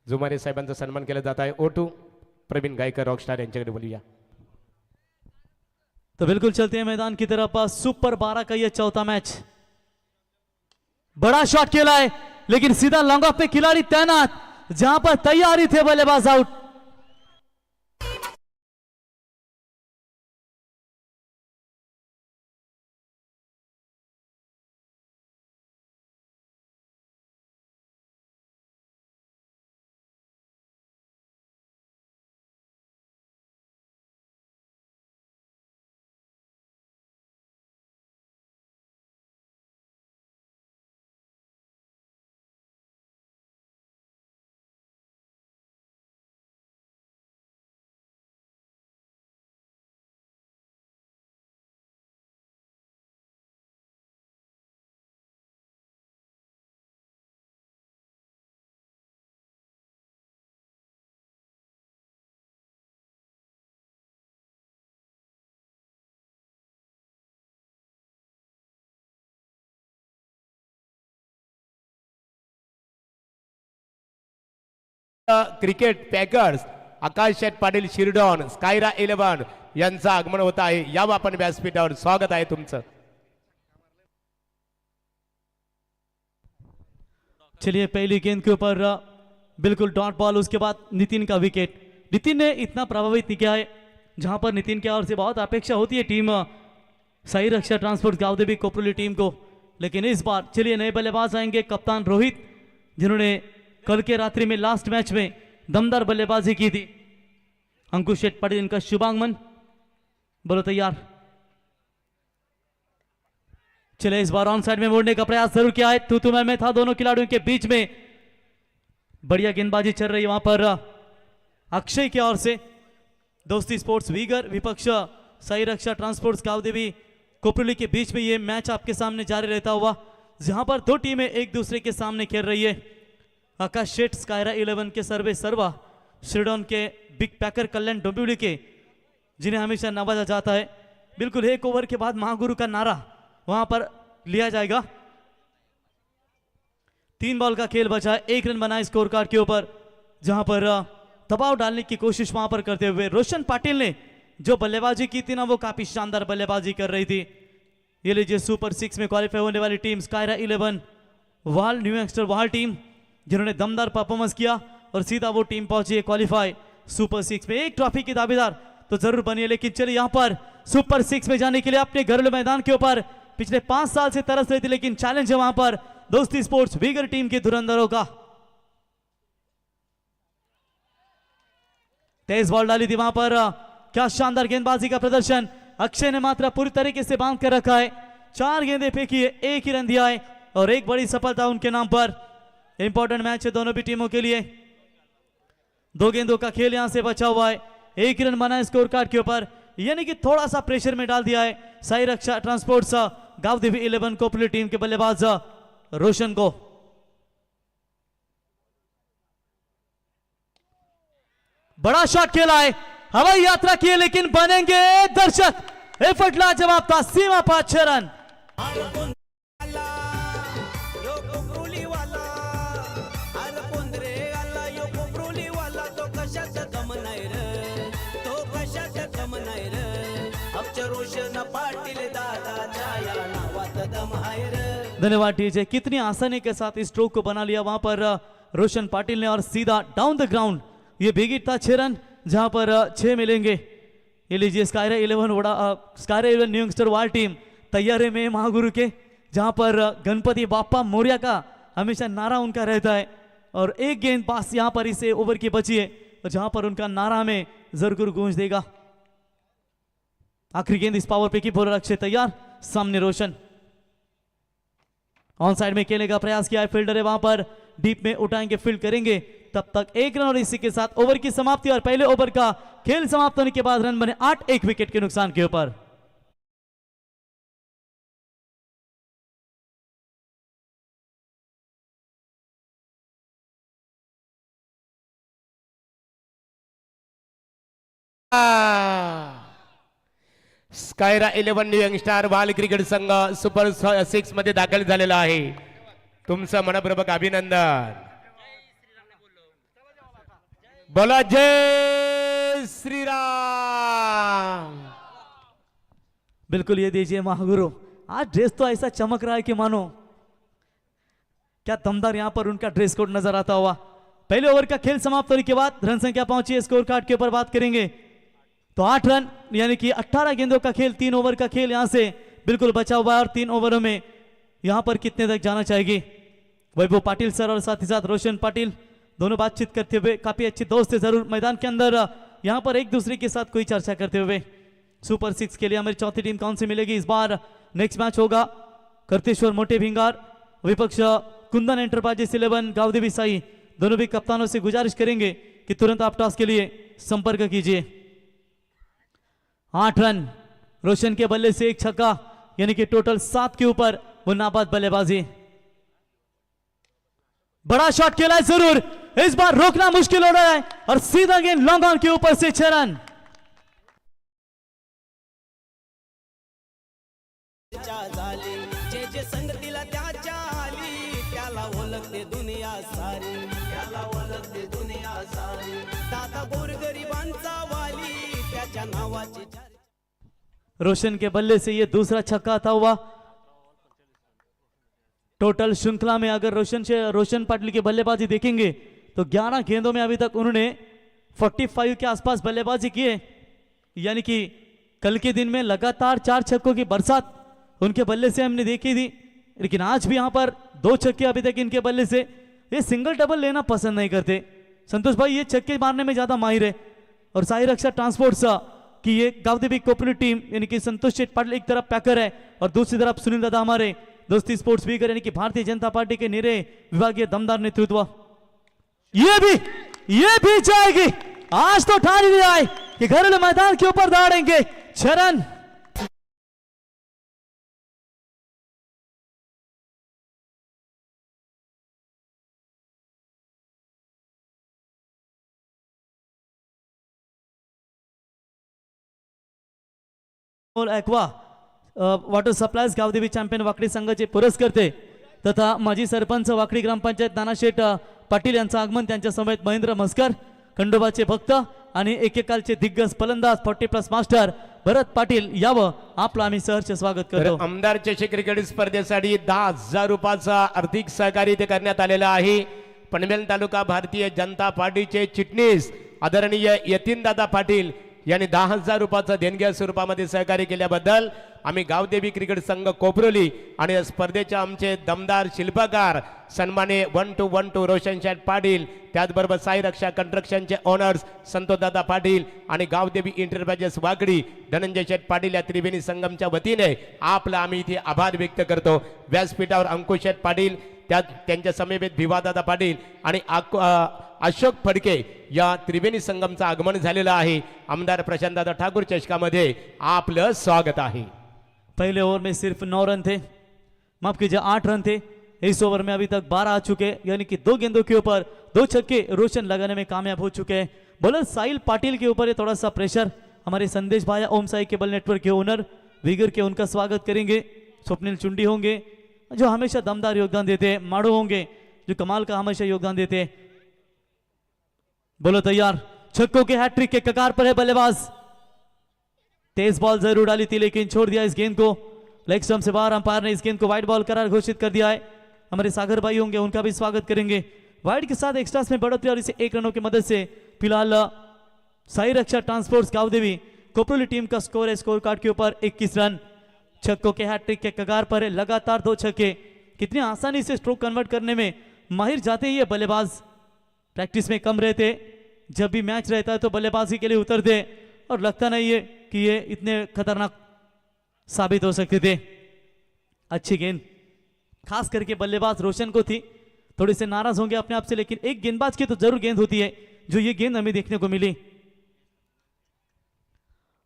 जुमारे साहेबांचा सन्मान केला जात आहे। O2 प्रवीण गायकर रॉकस्टार यांच्याकडे बोलूया। तो बिल्कुल चलते हैं मैदान की तरफ। सुपर 12 का ये चौथा मैच। बड़ा शॉट खेला है लेकिन सीधा लॉन्ग ऑफ पे खिलाड़ी तैनात, जहां पर तैयारी थे बल्लेबाज आउट। क्रिकेट पॅकर्स आकाश शेठ पाटील शिरडॉन स्कायरा 11 यांचं आगमन होत आहे। या आपण व्यासपीठावर स्वागत आहे तुमचं। चलिए पहली गेंद के ऊपर बिल्कुल डॉट बॉल, उसके बाद नितिन का विकेट। नितिन ने इतना प्रभावित नहीं किया है, जहां पर नितिन की ओर से बहुत अपेक्षा होती है टीम साई रक्षा ट्रांसपोर्ट गावदेवी कोपरोली टीम को, लेकिन इस बार चलिए नए बल्लेबाज आएंगे। कप्तान रोहित, जिन्होंने कल के रात्रि में लास्ट मैच में दमदार बल्लेबाजी की थी। अंकुश शेठ पाटिल इनका शुभागमन। बोलो तैयार। चले इस बार ऑन साइड में मोड़ने का प्रयास जरूर किया है, तू मैं था दोनों खिलाड़ियों के बीच में। बढ़िया गेंदबाजी चल रही है वहां पर अक्षय की ओर से। दोस्ती स्पोर्ट्स वीगर विपक्ष साई रक्षा ट्रांसपोर्ट्स गावदेवी कोपरोली के बीच में यह मैच आपके सामने जारी रहता हुआ, जहां पर दो टीमें एक दूसरे के सामने खेल रही है। आकाश शेठ स्कायरा 11 के सर्वे सर्वा, शिरडॉन के बिग पैकर कल्याण डोंबिवली के, जिन्हें हमेशा नवाजा जाता है। बिल्कुल एक ओवर के बाद महागुरु का नारा वहां पर लिया जाएगा। 3 बॉल का खेल बचा है, 1 रन बना है स्कोर कार्ड के ऊपर, जहां पर दबाव डालने की कोशिश वहां पर करते हुए रोशन पाटिल ने जो बल्लेबाजी की थी ना, वो काफी शानदार बल्लेबाजी कर रही थी। ये लीजिए सुपर 6 में क्वालिफाई होने वाली टीम स्कायरा 11 वाल न्यू यंगस्टर वाल टीम, जिन्होंने दमदार परफॉर्मेंस किया और सीधा वो टीम पहुंची है क्वालिफाई सुपर 6 में। एक ट्रॉफी की दावेदार तो जरूर बनी है, लेकिन चलिए यहां पर सुपर 6 में जाने के लिए अपने घरेलू मैदान के ऊपर पिछले 5 साल से तरस रही थी, लेकिन चैलेंज है वहां पर दोस्ती स्पोर्ट्स वीगर टीम के धुरंधरों का। तेज बॉल डाली थी वहां पर, क्या शानदार गेंदबाजी का प्रदर्शन। अक्षय ने मात्रा पूरी तरीके से बांध कर रखा है। 4 गेंदें फेंकी है, 1 ही रन दिया है और एक बड़ी सफलता उनके नाम पर। इंपॉर्टेंट मैच है दोनों भी टीमों के लिए। 2 गेंदों का खेल यहां से बचा हुआ है, 1 रन बना है स्कोर कार्ड के ऊपर, यानी कि थोड़ा सा प्रेशर में डाल दिया है साई रक्षा ट्रांसपोर्ट्स गावदेवी 11 कोपरोली टीम के बल्लेबाज रोशन को। बड़ा शॉट खेला है, हवाई यात्रा की है, लेकिन बनेंगे दर्शक। एफर्ट लाजवाब था, सीमा पार 6 रन। धन्यवाद टीजे, कितनी आसानी के साथ इस स्ट्रोक को बना लिया वहां पर रोशन पाटिल ने, और सीधा डाउन द ग्राउंड ये बिगिट था 6 रन, जहां पर 6 मिलेंगे। ये लीजिए स्कायरा 11 न्यू यंगस्टर वाल टीम तैयारी में महागुरु के, जहां पर गणपति बाप्पा मोरिया का हमेशा नारा उनका रहता है। और एक गेंद पास यहां पर इसे ओवर की बची है, जहां पर उनका नारा में जरूर गूंज देगा। आखिरी गेंद इस पावर पे की, बॉलर अक्षय तैयार, सामने रोशन ऑन साइड में खेलने का प्रयास किया है। फील्डर है वहां पर, डीप में उठाएंगे, फील्ड करेंगे, तब तक 1 रन और इसी के साथ ओवर की समाप्ति। और पहले ओवर का खेल समाप्त होने के बाद रन बने 8 एक विकेट के नुकसान के ऊपर। स्कायरा 11 न्यू यंगस्टार बाल क्रिकेट संघ सुपर 6 मध्ये दाखल झालेला आहे। तुमचं मनपूर्वक अभिनंदन। बोला जय श्री राम। बिल्कुल ये दीजिए महागुरु। आज ड्रेस तो ऐसा चमक रहा है कि मानो क्या दमदार यहां पर उनका ड्रेस कोड नजर आता हुआ। पहले ओवर का खेल समाप्त होने के बाद रन संख्या पहुंची है, स्कोर कार्ड के ऊपर बात करेंगे तो 8 रन यानी कि 18 गेंदों का खेल, 3 ओवर का खेल यहां से बिल्कुल बचा हुआ है और 3 ओवरों में यहां पर कितने तक जाना चाहिए। वैभव पाटिल सर और साथ ही साथ रोशन पाटिल दोनों बातचीत करते हुए काफी अच्छे दोस्त थे जरूर मैदान के अंदर, यहां पर एक दूसरे के साथ कोई चर्चा करते हुए। सुपर 6 के लिए हमारी चौथी टीम कौन सी मिलेगी इस बार। नेक्स्ट मैच होगा करतेश्वर मोटे भिंगार विपक्ष कुंदन एंटरप्राइजेस 11 गावदेवी साई। दोनों भी कप्तानों से गुजारिश करेंगे कि तुरंत आप टॉस के लिए संपर्क कीजिए। 8 रन रोशन के बल्ले से एक छक्का यानी कि टोटल 7 के ऊपर वो नाबाद बल्लेबाजी। बड़ा शॉट खेला है जरूर, इस बार रोकना मुश्किल हो रहा है और सीधा गेंद लॉन्ग ऑन के ऊपर से 6 रन। झाली जे जे संगतीला त्याच्या आली त्याला ओळखते दुनिया सारी, त्याला ओळखते दुनिया सारी। दादा गोरगरिबांचा वाली त्याच्या नावाची रोशन के बल्ले से ये दूसरा छक्का आता हुआ। टोटल श्रृंखला में अगर रोशन पाटिल की बल्लेबाजी देखेंगे तो 11 गेंदों में अभी तक उन्होंने 45 के आसपास बल्लेबाजी की है, यानी कि कल के दिन में लगातार 4 छक्कों की बरसात उनके बल्ले से हमने देखी थी। लेकिन आज भी यहां पर 2 छक्के अभी तक इनके बल्ले से, ये सिंगल डबल लेना पसंद नहीं करते संतोष भाई, ये छक्के मारने में ज्यादा माहिर है। और साई रक्षा ट्रांसपोर्ट्स की ये गावदेवी कोऑपरेटिव टीम यानी कि संतोष शेठ पाटिल एक तरफ पैकर है और दूसरी तरफ सुनील दादा हमारे दोस्ती स्पोर्ट्स वीकर यानी कि भारतीय जनता पार्टी के निरे विभागीय दमदार नेतृत्व। ये भी जाएगी, आज तो ठान ही दिया है कि घरेलू मैदान के ऊपर दौड़ेंगे। 6 run. Aqua water supplies Gavdevi champion Wakdi संघाचे पुरस्कर्ते तथा माजी सरपंच वाकडी ग्रामपंचायत नानाशेठ पाटील यांचं आगमन, त्यांच्या समेत महेंद्र म्हस्कर खंडोबाचे भक्त आणि एकेकालचे दिग्गज फलंदाज 40+ मास्टर भरत पाटील यावं आपलं आम्ही सहर्ष स्वागत करतो। आमदार चषक क्रिकेट स्पर्धेसाठी 10,000 रुपयाचा आर्थिक सहकार्य इथे करण्यात आलेलं आहे। पनवेल तालुका भारतीय जनता पार्टीचे चिटणीस आदरणीय यतीनदादा पाटील यांनी 10,000 रुपयाचा देणग्या स्वरूपामध्ये सहकार्य केल्याबद्दल आम्ही गावदेवी क्रिकेट संघ कोपरोली आणि स्पर्धेचे आमचे दमदार शिल्पकार सन्माने 1-2 रोशन शेठ पाटील, त्याचबरोबर साई रक्षा कंस्ट्रक्शनचे ओनर्स संतोषदादा पाटील आणि गावदेवी एंटरप्राइजेस वाकडी धनंजय शेठ पाटील या त्रिवेणी संगमच्या वतीने आपला आम्ही इथे आभार व्यक्त करतो। व्यासपीठावर अंकुश शेठ पाटील, त्यांच्या समेत भिवादादा पाटील आणि अशोक फडके या त्रिवेणी संगमचं आगमन झालेलं आहे। आमदार प्रशांतदादा ठाकूर चषकामध्ये आपलं स्वागत आहे। पहले ओवर में सिर्फ 9 रन थे, माफ कीजिए 8 रन थे। इस ओवर में अभी तक 12 आ चुके, यानी कि 2 गेंदों के ऊपर 2 छक्के रोशन लगाने में कामयाब हो चुके हैं। बॉलर साहिल पाटिल के ऊपर थोड़ा सा प्रेशर, हमारे संदेश भाई ओम साई केबल नेटवर्क के ओनर विगर के उनका स्वागत करेंगे। स्वप्निल चुंडी होंगे जो हमेशा दमदार योगदान देते हैं, माड़ो होंगे जो कमाल का हमेशा योगदान देते हैं। बोलो तैयार, छक्कों के हैट्रिक के कगार पर है बल्लेबाज। तेज बॉल जरूर डाली थी लेकिन छोड़ दिया इस गेंद को, लेग स्टंप से बाहर। अंपायर ने इस गेंद को वाइड बॉल करार घोषित कर दिया है। हमारे सागर भाई होंगे, उनका भी स्वागत करेंगे। वाइड के साथ एक्स्ट्रास में बढ़ोतरी और इसे 1 रनों की मदद से फिलहाल साई रक्षा ट्रांसपोर्ट्स गावदेवी कोपरोली टीम का स्कोर है स्कोर कार्ड के ऊपर 21 रन। छक्कों के हैट्रिक के कगार पर है, लगातार 2 छक्के। कितनी आसानी से स्ट्रोक कन्वर्ट करने में माहिर जाते ही ये बल्लेबाज, प्रैक्टिस में कम रहते, जब भी मैच रहता है तो बल्लेबाजी के लिए उतरते और लगता नहीं है कि ये इतने खतरनाक साबित हो सकते थे। अच्छी गेंद खास करके बल्लेबाज रोशन को थी, थोड़े से नाराज होंगे अपने आप से, लेकिन एक गेंदबाज की तो जरूर गेंद होती है जो ये गेंद हमें देखने को मिली।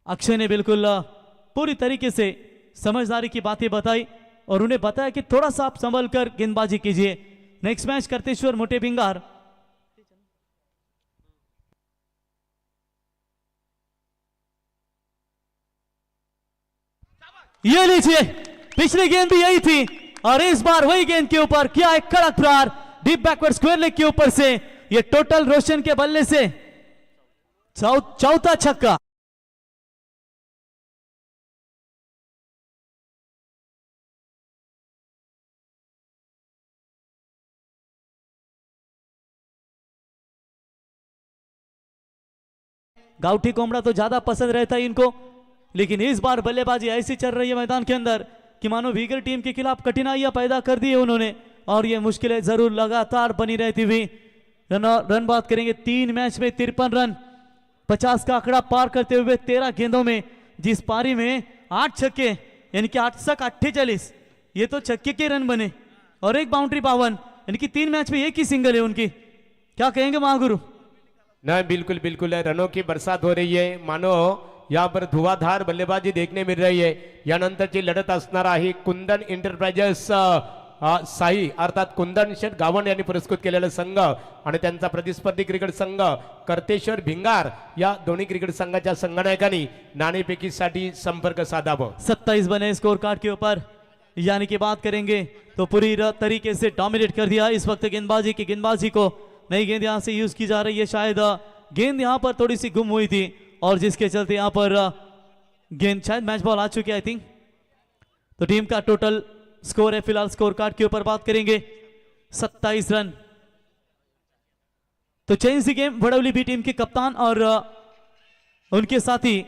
अक्षय ने बिल्कुल पूरी तरीके से समझदारी की बातें बताई और उन्हें बताया कि थोड़ा सा आप संभल कर गेंदबाजी कीजिए। नेक्स्ट मैच करतेश्वर मोटे भिंगार ये लीजिए, पिछली गेंद भी यही थी और इस बार वही गेंद के ऊपर किया एक कड़क प्रहार डीप बैकवर्ड स्क्वायर लेग के ऊपर से। ये टोटल रोशन के बल्ले से चौथा छक्का। गाउठी कोमड़ा तो ज्यादा पसंद रहता है इनको, लेकिन इस बार बल्लेबाजी ऐसी चल रही है मैदान के अंदर कि मानो वीगर टीम के खिलाफ कठिनाइयां पैदा कर दी है उन्होंने, और ये मुश्किलें जरूर लगातार बनी रहती हुई। रन बात करेंगे, 3 मैच में 53 रन, 50 का आंकड़ा पार करते हुए 13 गेंदों में, जिस पारी में 8 छक्के यानी कि 8 सक 48, ये तो छक्के के रन बने, और एक बाउंड्री 52, यानी कि 3 मैच में एक ही सिंगल है उनकी। क्या कहेंगे महागुरु? नहीं, बिल्कुल बिल्कुल है, रनों की बरसात हो रही है, मानो यहाँ पर धुआधार बल्लेबाजी देखने मिल रही है। यानंतरची लढत असणार आहे कुंदन एंटरप्राइजेस साई अर्थात कुंदन शेठ गावण यांनी पुरस्कृत केलेला संघ आणि त्यांचा प्रतिस्पर्धी क्रिकेट संघ करतेश्वर भिंगार या दोन्ही क्रिकेट संघाच्या संघनायकांनी नाणेफेकीसाठी संपर्क साधावा। 27 बने स्कोर कार्ड के ऊपर, यानी कि बात करेंगे तो पूरी तरीके से डोमिनेट कर दिया इस वक्त गेंदबाजी को। नई गेंद यहां से यूज की जा रही है, शायद गेंद यहां पर थोड़ी सी गुम हुई थी और जिसके चलते यहां पर गेंद शायद मैच बॉल आ चुकी है आई थिंक। तो टीम का टोटल स्कोर है फिलहाल स्कोर कार्ड के ऊपर बात करेंगे 27 रन। तो change the game Vadavali B team के कप्तान और उनके साथी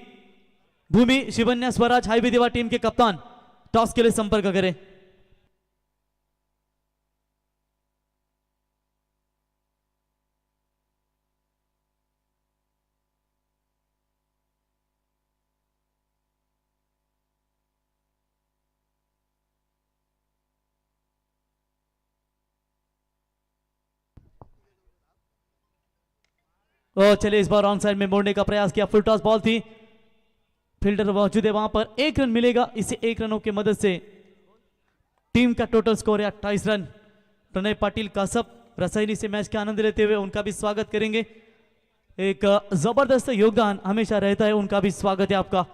भूमि शिवन्या स्वराज हाईवे देवा टीम के कप्तान टॉस के लिए संपर्क करें। चलिए इस बार ऑन साइड में मोड़ने का प्रयास किया, फुल टॉस बॉल थी, फील्डर मौजूद है वहां पर, 1 रन मिलेगा, इसे 1 रनों की मदद से टीम का टोटल स्कोर है 28 रन। प्रणय पाटिल कासप रसायनी से मैच का आनंद लेते हुए उनका भी स्वागत करेंगे, एक जबरदस्त योगदान हमेशा रहता है, उनका भी स्वागत है आपका।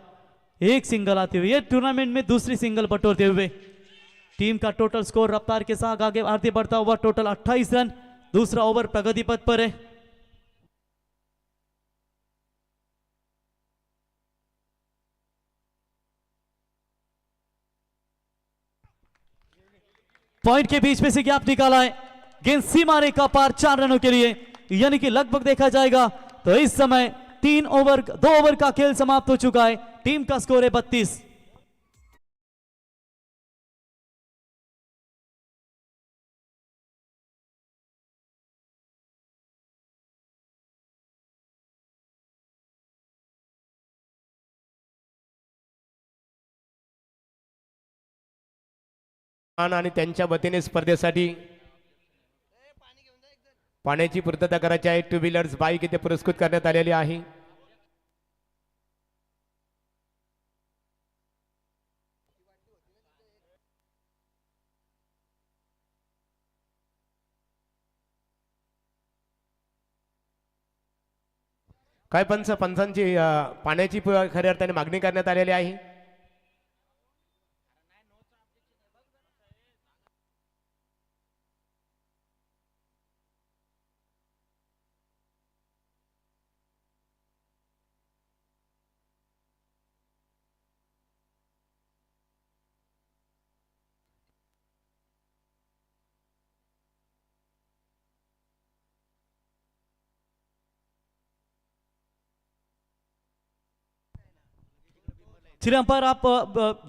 एक सिंगल आते हुए टूर्नामेंट में दूसरी सिंगल बटोरते हुए टीम का टोटल स्कोर रफ्तार के साथ आगे बढ़ता हुआ टोटल 28 रन। दूसरा ओवर प्रगति पथ पर है। पॉइंट के बीच में से गैप निकाला है, गेंद सीमा रेखा पार 4 रनों के लिए, यानी कि लगभग देखा जाएगा तो इस समय 2 ओवर का खेल समाप्त हो चुका है। टीम का स्कोर है 32। आणि त्यांच्या वतीने स्पर्धेसाठी पाण्याची पूर्तता करायची आहे। 2 व्हीलर्स बाईक इथे पुरस्कृत करण्यात आलेली आहे। काय पंचांची पाण्याची खऱ्या अर्थाने मागणी करण्यात आलेली आहे। चलिए अंपायर आप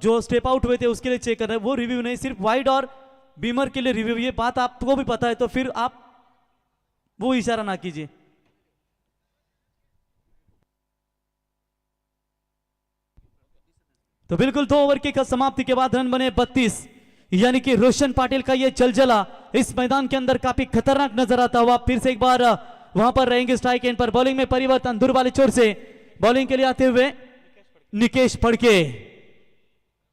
जो स्टेप आउट हुए थे उसके लिए चेक कर रहे हैं, वो रिव्यू नहीं, सिर्फ वाइड और बीमर के लिए रिव्यू, ये बात आपको भी पता है तो फिर आप वो इशारा ना कीजिए। तो बिल्कुल 2 ओवर की समाप्ति के बाद रन बने 32, यानी कि रोशन पाटिल का ये जलजला इस मैदान के अंदर काफी खतरनाक नजर आता हुआ। फिर से एक बार वहां पर रहेंगे स्ट्राइक एंड पर। बॉलिंग में परिवर्तन, दूर वाले छोर से बॉलिंग के लिए आते हुए निकेश फड़के।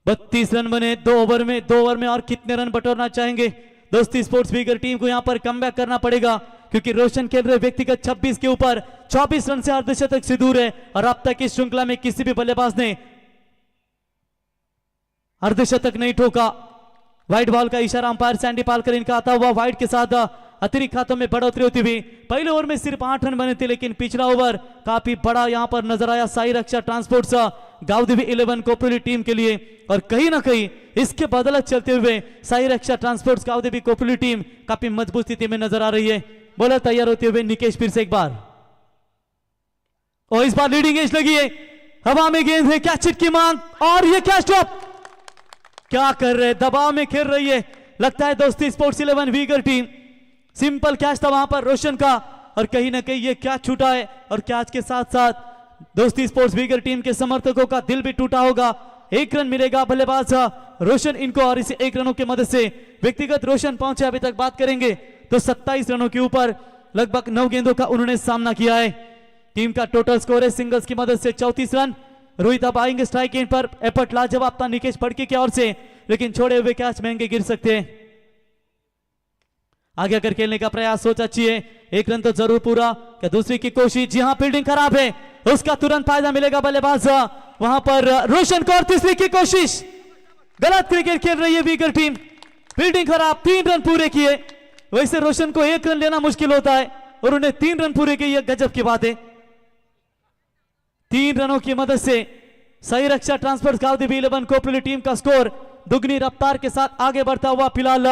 32 रन बने 2 ओवर में और कितने रन बटोरना चाहेंगे दोस्ती स्पोर्ट्स वीगर टीम को? यहां पर कमबैक करना पड़ेगा क्योंकि रोशन खेल रहे व्यक्तिगत 26 के ऊपर 24 रन से अर्धशतक से दूर है और अब तक इस श्रृंखला में किसी भी बल्लेबाज ने अर्धशतक नहीं ठोका। वाइड बॉल का इशारा अंपायर सैंडी पालकर इनका आता हुआ वाइड के साथ अतिरिक्त खातों में बढ़ोतरी होती हुई। पहले ओवर में सिर्फ 8 रन बने थे, लेकिन पिछला ओवर काफी बड़ा यहां पर नजर आया साई रक्षा ट्रांसपोर्ट गावदेवी 11 कोपरोली टीम के लिए। और कहीं ना कहीं इसके बदौलत चलते हुए साई रक्षा ट्रांसपोर्ट गावदेवी कोपरोली टीम काफी मजबूत स्थिति में नजर आ रही है। बॉलर तैयार होते हुए निकेश फिर से एक बार, और इस बार लीडिंग एज लगी है, हवा में गेंद है, कैच की मांग, और ये कैच ड्रॉप। क्या कर रहे, दबाव में खेल रही है लगता है दोस्ती sports 11 Uyghur team. Simple catch था वहां पर रोशन का, और कहीं ना कहीं ये कैच छूटा है, और कैच के साथ साथ दोस्ती स्पोर्ट्स वीगर टीम के समर्थकों का दिल भी टूटा होगा। 1 रन मिलेगा बल्लेबाज रोशन इनको, और इसे 1 रनों की मदद से व्यक्तिगत रोशन पहुंचे अभी तक बात करेंगे तो 27 रनों के ऊपर लगभग 9 गेंदों का उन्होंने सामना किया है। टीम का टोटल स्कोर है सिंगल्स की मदद से 34 रन। रोहित अब आएंगे स्ट्राइक एंड पर, एफर्ट लाजवाब था निकेश फड़के की ओर से, लेकिन छोड़े हुए कैच महंगे गिर सकते हैं। आगे आकर खेलने का प्रयास, सोच अच्छी है, 1 रन तो जरूर पूरा, क्या दूसरी की कोशिश, जी हां फील्डिंग खराब है, उसका तुरंत फायदा मिलेगा बल्लेबाज वहां पर रोशन को, और तीसरी की कोशिश, गलत क्रिकेट खेल रही है वीगर टीम, फील्डिंग खराब, 3 रन पूरे किए। वैसे रोशन को 1 रन लेना मुश्किल होता है, और उन्हें 3 रन पूरे किए, यह गजब की बात है। 3 रनों की मदद से साई रक्षा ट्रांसपोर्ट गावदेवी 11 कोपरोली टीम का स्कोर दुगनी रफ्तार के साथ आगे बढ़ता हुआ फिलहाल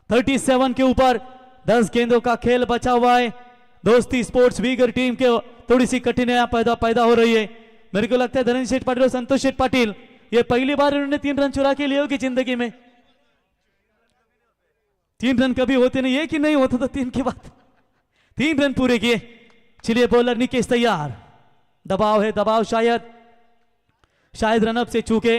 37 के ऊपर। 10 गेंदों का खेल बचा हुआ है। दोस्ती स्पोर्ट्स वीगर टीम के थोड़ी सी कठिनाइयां पैदा हो रही है। मेरे को लगता है धनंजय शेठ पाटिल और संतोष शेठ पाटिल ये पहली बार इन्होंने 3 रन चुरा के लिए होगी जिंदगी में। 3 रन कभी होते नहीं है कि नहीं होता, तो 3 की बात, 3 रन पूरे किए। चलिए बॉलर निकेश तैयार, दबाव है, दबाव शायद रनअप से चूके।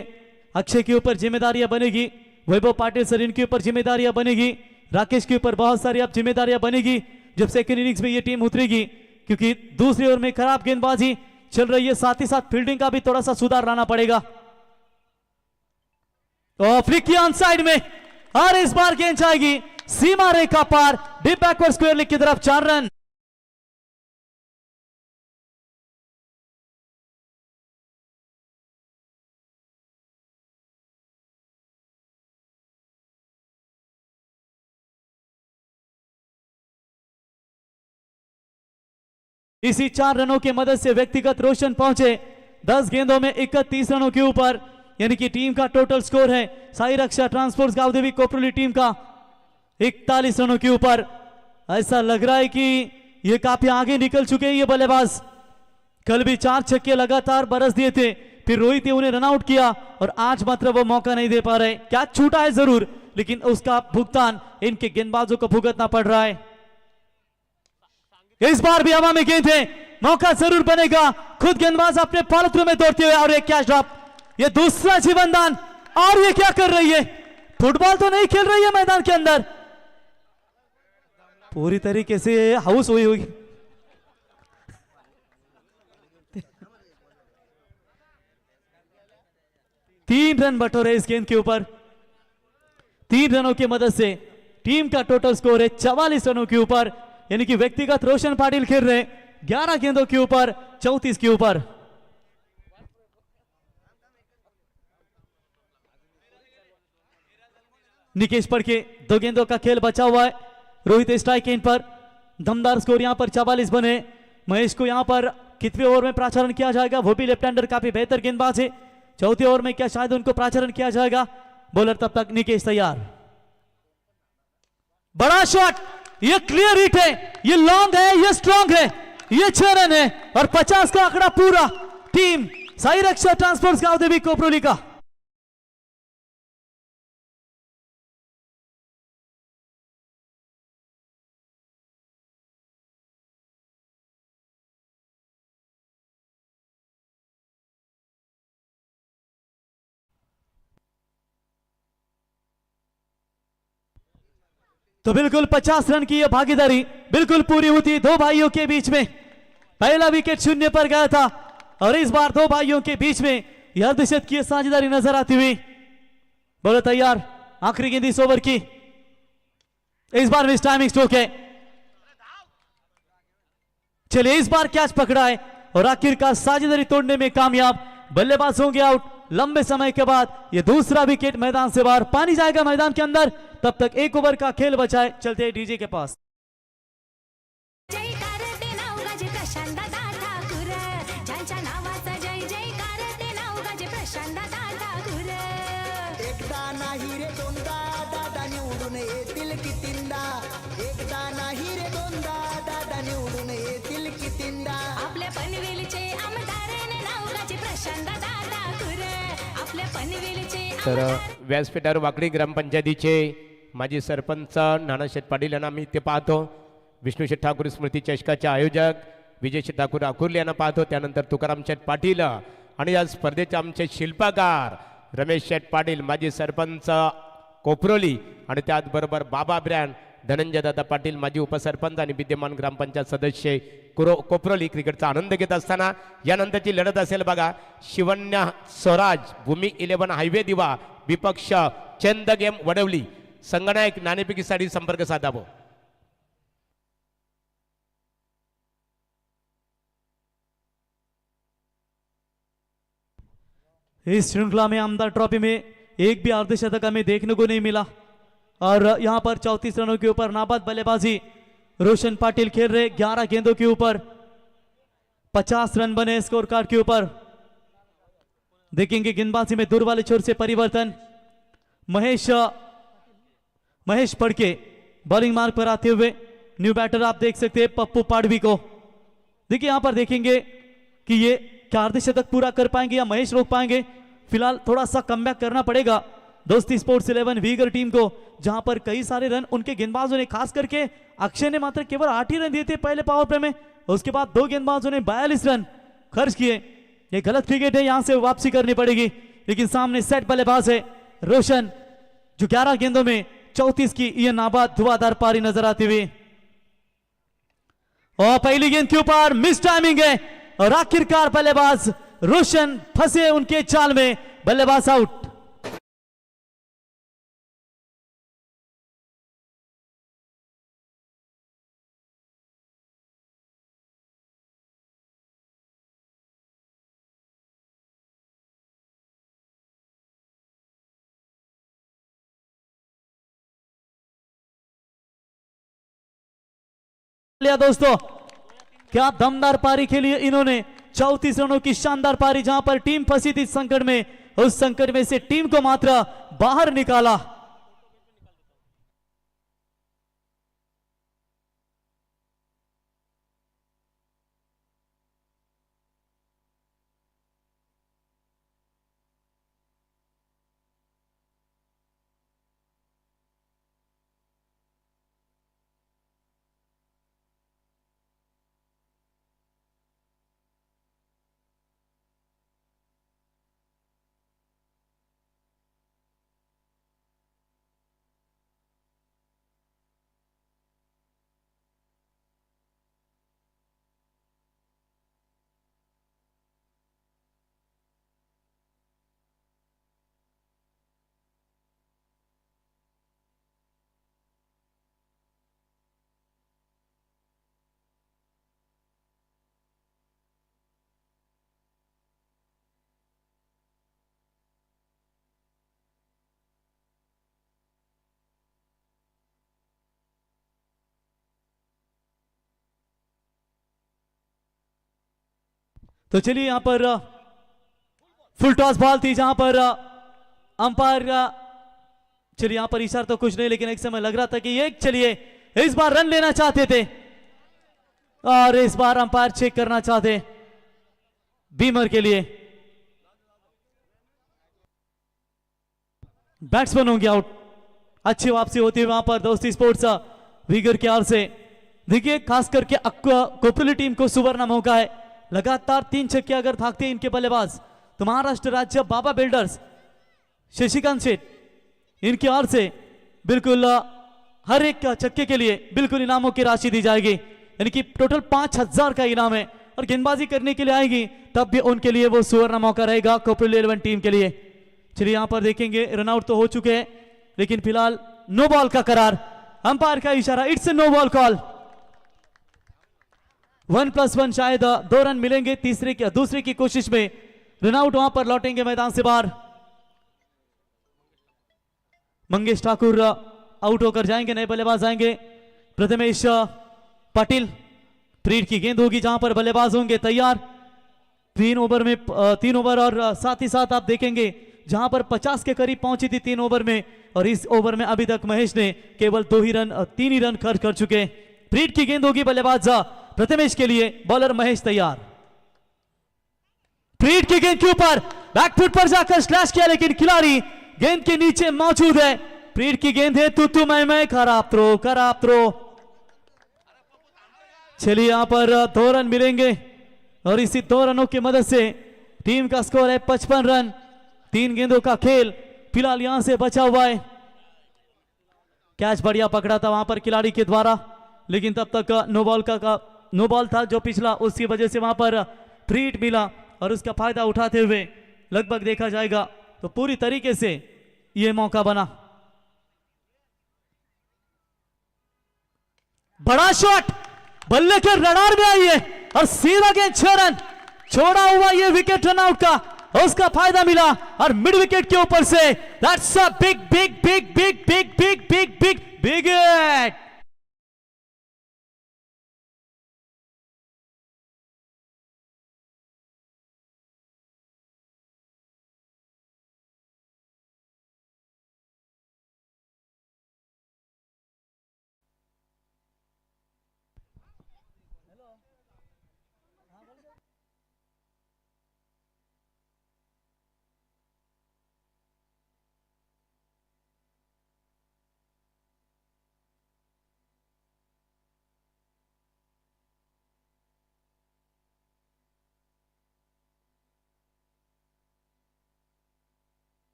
अक्षय के ऊपर जिम्मेदारियां बनेगी, वैभव पाटिल सर इनके ऊपर जिम्मेदारियां बनेगी, राकेश के ऊपर बहुत सारी अब जिम्मेदारियां बनेगी जब सेकंड इनिंग्स में ये टीम उतरेगी, क्योंकि दूसरी ओवर में खराब गेंदबाजी चल रही है, साथ ही साथ फील्डिंग का भी थोड़ा सा सुधार लाना पड़ेगा। तो फ्लिक ऑन साइड में, और इस बार गेंद जाएगी सीमा रेखा पार, डीप बैकवर्ड स्क्वायर लेग की तरफ, 4 रन। इसी 4 रनों की मदद से व्यक्तिगत रोशन पहुंचे 10 गेंदों में 31 रनों के ऊपर, यानी कि टीम का टोटल स्कोर है साई रक्षा ट्रांसपोर्ट गावदेवी कोपरोली टीम का 41 रनों के ऊपर। ऐसा लग रहा है कि ये काफी आगे निकल चुके हैं ये बल्लेबाज। कल भी 4 छक्के लगातार बरस दिए थे, फिर रोहित ने उन्हें रन आउट किया, और आज मात्र वो मौका नहीं दे पा रहे। क्या छूटा है जरूर, लेकिन उसका भुगतान इनके गेंदबाजों को भुगतना पड़ रहा है। इस बार भी हवा में गेंद है, मौका जरूर बनेगा, खुद गेंदबाज अपने पालतू में दौड़ते हुए, और एक कैच ड्रॉप, ये दूसरा जीवनदान। और ये क्या कर रही है, फुटबॉल तो नहीं खेल रही है मैदान के अंदर, पूरी तरीके से हाउस हुई होगी। तीन रन बटोरे इस गेंद के ऊपर। 3 रनों की मदद से टीम का टोटल स्कोर है 44 रनों के ऊपर, यानी कि व्यक्तिगत रोशन पाटिल खेल रहे 11 गेंदों के ऊपर 34 के ऊपर। निकेश फड़के 2 गेंदों का खेल बचा हुआ है। रोहित स्ट्राइक एंड पर, दमदार स्कोर यहां पर 44 बने। महेश को यहां पर कितने ओवर में प्राचारण किया जाएगा, वो भी लेफ्ट हैंडर काफी बेहतर गेंदबाज है। चौथे ओवर में क्या शायद उनको प्राचारण किया जाएगा। बॉलर तब तक निकेश तैयार, बड़ा शॉट, ये क्लियर हिट है, ये लॉन्ग है, ये स्ट्रॉन्ग है, ये 6 रन है, और 50 का आंकड़ा पूरा टीम साई रक्षा ट्रांसपोर्ट गावदेवी कोपरोली का। तो बिल्कुल 50 रन की यह भागीदारी बिल्कुल पूरी होती 2 भाइयों के बीच में। पहला विकेट 0 पर गया था, और इस बार 2 भाइयों के बीच में यह अर्धशतक की साझेदारी नजर आती हुई। बोलो तैयार, आखिरी गेंद इस ओवर की, इस बार मिस टाइमिंग स्ट्रोक है। चलिए इस बार कैच पकड़ा है, और आखिरकार साझेदारी तोड़ने में कामयाब। बल्लेबाज होंगे आउट, लंबे समय के बाद ये दूसरा विकेट मैदान से बाहर, पानी जाएगा मैदान के अंदर, तब तक 1 ओवर का खेल बचाए। चलते हैं डीजे के पास। जयकार ते नाव गाजे प्रशांत दादा ठाकूर, ज्यांच्या नावाचा जय जयकार ते नाव गाजे प्रशांत दादा ठाकूर. एकदा नाही रे दोनदा दादा निवडून येतील कितींदा, एकदा नाही रे दोनदा दादा निवडून येतील कितींदा. आपल्या पनवेलचे आमदार ने नाव गाजे प्रशांत दादा ठाकूर, आपल्या पनवेलचे तर व्यासपीठावर वाकडी ग्रामपंचायतीचे माजी सरपंच नानाशेठ पाटील यांना मी ते पाहतो, विष्णुशेठ ठाकूर स्मृती चषकाचे आयोजक विजयशेठ ठाकूर आकुर्ले यांना पाहतो, त्यानंतर तुकारामशेठ पाटील आणि या स्पर्धेचे आमचे शिल्पकार रमेश शेठ पाटील माजी सरपंच कोपरोली आणि त्याचबरोबर बाबा ब्रँड धनंजय दादा पाटील माजी उपसरपंच आणि विद्यमान ग्रामपंचायत सदस्य कोपरोली क्रिकेटचा आनंद घेत असताना यानंतरची लढत असेल बघा, शिवण्य स्वराज भूमी 11 हायवे दिवा विपक्ष चंद गेम वडवली. संगनायक नाणेफेकीसाठी संपर्क साधावो. इस श्रृंखला में आमदार ट्रॉफी में एक भी अर्धशतक हमें देखने को नहीं मिला और यहां पर 34 रनों के ऊपर नाबाद बल्लेबाजी रोशन पाटिल खेल रहे, 11 गेंदों के ऊपर 50 रन बने स्कोर कार्ड के ऊपर. देखेंगे गेंदबाजी में दूर वाले छोर से परिवर्तन, महेश पड़के बॉलिंग मार्ग पर आते हुए न्यू बैटर आप देख सकते हैं पप्पू पाडवी को. देखिए यहां पर देखेंगे कि ये क्या अर्धशतक पूरा कर पाएंगे या महेश रोक पाएंगे. फिलहाल थोड़ा सा कमबैक करना पड़ेगा दोस्ती स्पोर्ट्स 11 वीगर टीम को, जहां पर कई सारे रन उनके गेंदबाजों ने, खास करके अक्षय ने मात्र केवल 8 ही रन दिए थे पहले पावर प्ले में, उसके बाद 2 गेंदबाजों ने 42 रन खर्च किए. ये गलत क्रिकेट है, यहां से वापसी करनी पड़ेगी. लेकिन सामने सेट बल्लेबाज है रोशन, जो 11 गेंदों में 34 की ये नाबाद धुआंधार पारी नजर आती हुई. और पहली गेंद के ऊपर मिस टाइमिंग है और आखिरकार बल्लेबाज रोशन फंसे उनके चाल में, बल्लेबाज आउट. लिया दोस्तों, क्या दमदार पारी खेली इन्होंने, 34 रनों की शानदार पारी, जहां पर टीम फंसी थी संकट में, उस संकट में से टीम को मात्र बाहर निकाला. तो चलिए यहां पर फुल टॉस बॉल थी, जहां पर अंपायर चलिए यहां पर इशारा तो कुछ नहीं, लेकिन एक समय लग रहा था कि ये चलिए इस बार रन लेना चाहते थे और इस बार अंपायर चेक करना चाहते बीमर के लिए. बैट्समैन होंगे आउट. अच्छी वापसी होती है वहां पर दोस्ती स्पोर्ट्स वीगर के ओर से. देखिए खास करके कोपली टीम को सुवर्ण मौका है, लगातार 3 छक्के अगर भागते हैं इनके बल्लेबाज तो महाराष्ट्र राज्य बाबा बिल्डर्स शशिकांत शेठ इनकी ओर से बिल्कुल हर एक छक्के के लिए बिल्कुल इनामों की राशि दी जाएगी, यानी कि टोटल 5000 का इनाम है. और गेंदबाजी करने के लिए आएगी तब भी उनके लिए वो सुवर्ण मौका रहेगा कोपली 11 टीम के लिए. चलिए यहां पर देखेंगे रनआउट तो हो चुके हैं, लेकिन फिलहाल नो बॉल का करार, अंपायर का इशारा, it's a no ball call. 1+1 शायद 2 रन मिलेंगे दूसरे की कोशिश में. रनआउट वहां पर लौटेंगे मैदान से बाहर। मंगेश ठाकुर आउट होकर जाएंगे, नए बल्लेबाज आएंगे प्रथमेश पाटिल। प्रीड की गेंद होगी जहां पर बल्लेबाज होंगे तैयार। 3 ओवर और साथ ही साथ आप देखेंगे जहां पर 50 के करीब पहुंची थी 3 ओवर में, और इस ओवर में अभी तक महेश ने केवल 3 ही रन खर्च कर चुके। प्रीड की गेंद होगी बल्लेबाज प्रथमेश के लिए, बॉलर महेश तैयार। प्रीड की गेंद के ऊपर बैकफुट पर जाकर स्लैश किया, लेकिन खिलाड़ी गेंद के नीचे मौजूद है। प्रीड की गेंद है, तू मैं, खराब थ्रो। चलिए यहां पर 2 रन मिलेंगे, और इसी 2 रनों की मदद से टीम का स्कोर है 55 रन। 3 गेंदों का खेल फिलहाल यहां से बचा हुआ है। कैच बढ़िया पकड़ा था वहां पर खिलाड़ी के द्वारा, लेकिन तब तक नो बॉल था जो पिछला, उसकी वजह से वहां पर फ्री हिट मिला, और उसका फायदा उठाते हुए लगभग देखा जाएगा तो पूरी तरीके से यह मौका बना। बड़ा शॉट बल्ले के रडार में आई है, और सीधा गेंद 6 रन छोड़ा हुआ ये विकेट रनआउट का, उसका फायदा मिला, और मिड विकेट के ऊपर से दैट्स अ बिग हिट।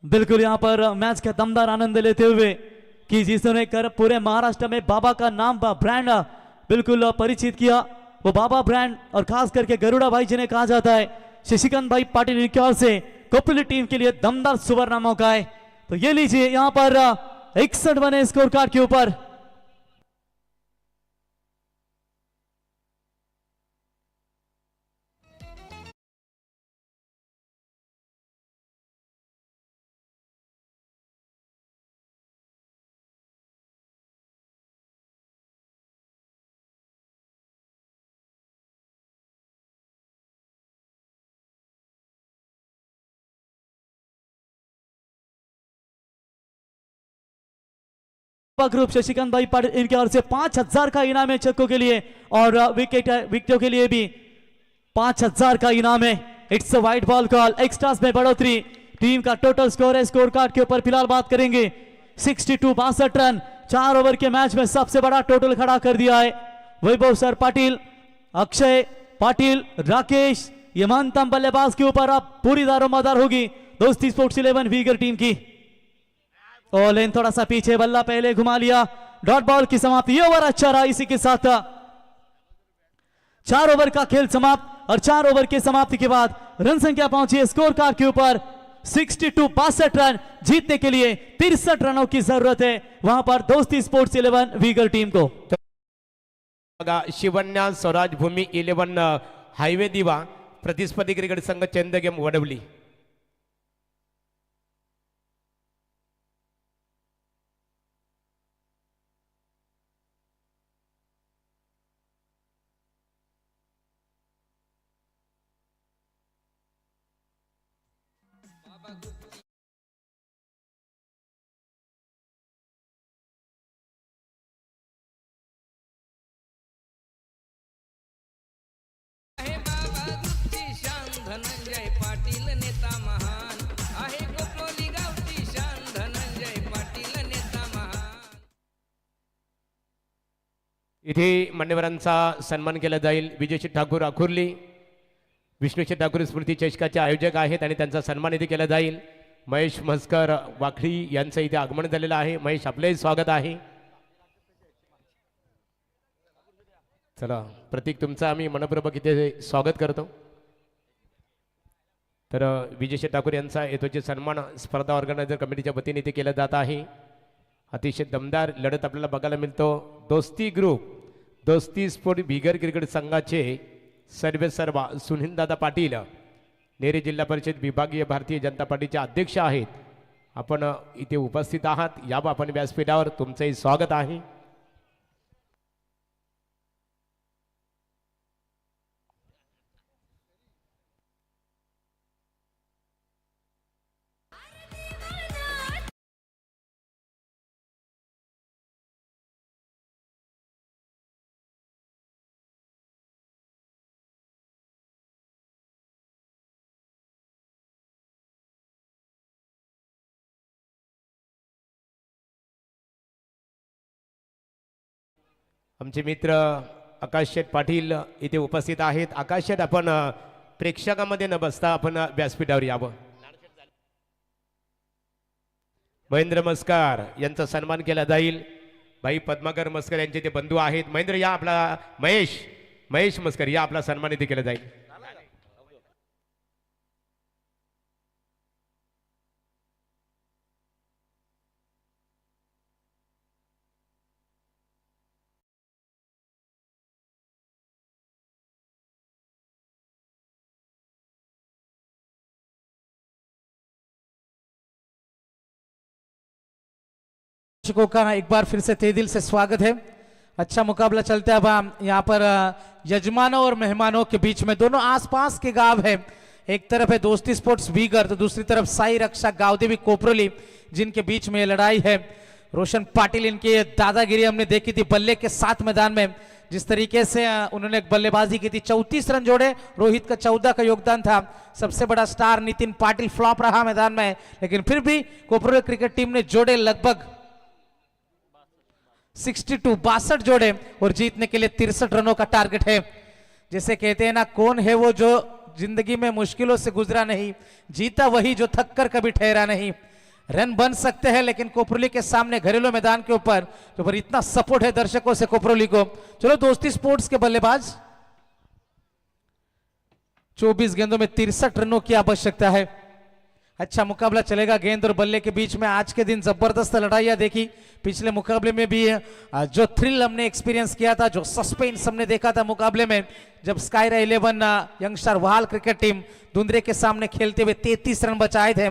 बिल्कुल यहां पर मैच का दमदार आनंद लेते हुए कि जिसने कर पूरे महाराष्ट्र में बाबा का नाम ब्रांड बिल्कुल परिचित किया, वो बाबा ब्रांड, और खास करके गरुड़ा भाई जिन्हें कहा जाता है, शशिकांत भाई पाटिल की ओर से कोपली टीम के लिए दमदार सुवर्ण मौका है। तो ये लीजिए यहां पर 61 बने स्कोर कार्ड के ऊपर। ग्रुप शशिकांत भाई पाटिल इनके ओर से 5000 का इनाम है छक्कों के लिए, और विकेटों के लिए भी 5000 का इनाम है। It's a wide ball call, extras में बढ़ोतरी। टीम का टोटल स्कोर है, स्कोर कार्ड के ऊपर फिलहाल बात करेंगे 62 रन 4 ओवर के मैच में सबसे बड़ा टोटल खड़ा कर दिया है वैभव सर पाटिल, अक्षय पाटिल, राकेश, ये महानतम बल्लेबाज के ऊपर अब पूरी दारोमदार होगी दोस्ती स्पोर्ट्स 11 वीगर टीम की। और लेन थोड़ा सा पीछे, बल्ला पहले घुमा लिया, डॉट बॉल की समाप्ति। ये ओवर अच्छा रहा, इसी के साथ 4 ओवर का खेल समाप्त, और 4 ओवर के समाप्ति के बाद रन संख्या पहुंची है स्कोर कार्ड के ऊपर 62 रन। जीतने के लिए 63 रनों की जरूरत है वहां पर दोस्ती स्पोर्ट्स 11 वीगर टीम को। शिवन्या स्वराज भूमी 11 हायवे दिवा प्रतिस्पर्धी क्रिकेट संघ चंदगेम वडवली। आहे बाबा ग्रुपची शान धनंजय पाटील नेता महान, आहे कोपरोली गावची शान धनंजय पाटील नेता महान। इथे मान्यवरांचा सन्मान केला जाईल। विजयशी ठाकूर आकुर्ली विष्णुशी ठाकूर स्मृती चषकाचे आयोजक आहेत, आणि त्यांचा सन्मान इथे केला जाईल। महेश म्हसकर वाखडी यांचं इथे आगमन झालेलं आहे। महेश, आपले स्वागत आहे। चला प्रतीक, तुमचं आम्ही मनपूर्वक इथे स्वागत करतो। तर विजय ठाकूर यांचा येतोचे सन्मान स्पर्धा ऑर्गनायझर कमिटीच्या वतीने इथे केला जात आहे। अतिशय दमदार लढत आपल्याला बघायला मिळतो. दोस्ती ग्रुप, दोस्ती स्पोर्ट बिगर क्रिकेट संघाचे सर्वेसर्वा सुनीलदादा पाटील, नेरे जिल्हा परिषद विभागीय भारतीय जनता पार्टीचे अध्यक्ष आहेत. आपण इथे उपस्थित आहात. या आपण व्यासपीठावर तुमचंही स्वागत आहे. आमचे मित्र आकाश शेठ पाटील इथे उपस्थित आहेत. आकाश शेठ, आपण प्रेक्षकामध्ये न बसता आपण व्यासपीठावर यावं. महेंद्र मस्कर यांचा सन्मान केला जाईल. भाई पद्माकर मस्कर यांचे ते बंधू आहेत. महेंद्र या, आपला महेश मस्कर या, आपला सन्मान इथे केला जाईल. दर्शकों का एक बार फिर से तहे दिल से स्वागत है. अच्छा मुकाबला चलता है. अब हम यहाँ पर यजमानों और मेहमानों के बीच में दोनों आसपास के गांव है. एक तरफ है दोस्ती स्पोर्ट्स बीगर, तो दूसरी तरफ साई रक्षा गावदेवी कोपरोली, जिनके बीच में लड़ाई है. रोशन पाटिल इनकी दादागिरी हमने देखी थी बल्ले के साथ मैदान में, जिस तरीके से उन्होंने बल्लेबाजी की थी. 34 रन जोड़े, रोहित का 14 का योगदान था. सबसे बड़ा स्टार नितिन पाटिल फ्लॉप रहा मैदान में, लेकिन फिर भी कोपरोली क्रिकेट टीम ने जोड़े लगभग 62 जोड़े और जीतने के लिए 63 रनों का टारगेट है. जैसे कहते हैं ना, कौन है वो जो जिंदगी में मुश्किलों से गुजरा नहीं, जीता वही जो थक कर कभी ठहरा नहीं. रन बन सकते हैं, लेकिन कोपरोली के सामने घरेलू मैदान के ऊपर तो पर इतना सपोर्ट है दर्शकों से कोपरोली को. चलो दोस्ती स्पोर्ट्स के बल्लेबाज 24 गेंदों में 63 रनों की आवश्यकता है. अच्छा मुकाबला चलेगा गेंद और बल्ले के बीच में. आज के दिन जबरदस्त लड़ाइयां देखी. पिछले मुकाबले में भी जो थ्रिल हमने एक्सपीरियंस किया था, जो सस्पेंस हमने देखा था मुकाबले में, जब स्काईरा 11 यंगस्टर वहाल क्रिकेट टीम दुंदरे के सामने खेलते हुए 33 रन बचाए थे.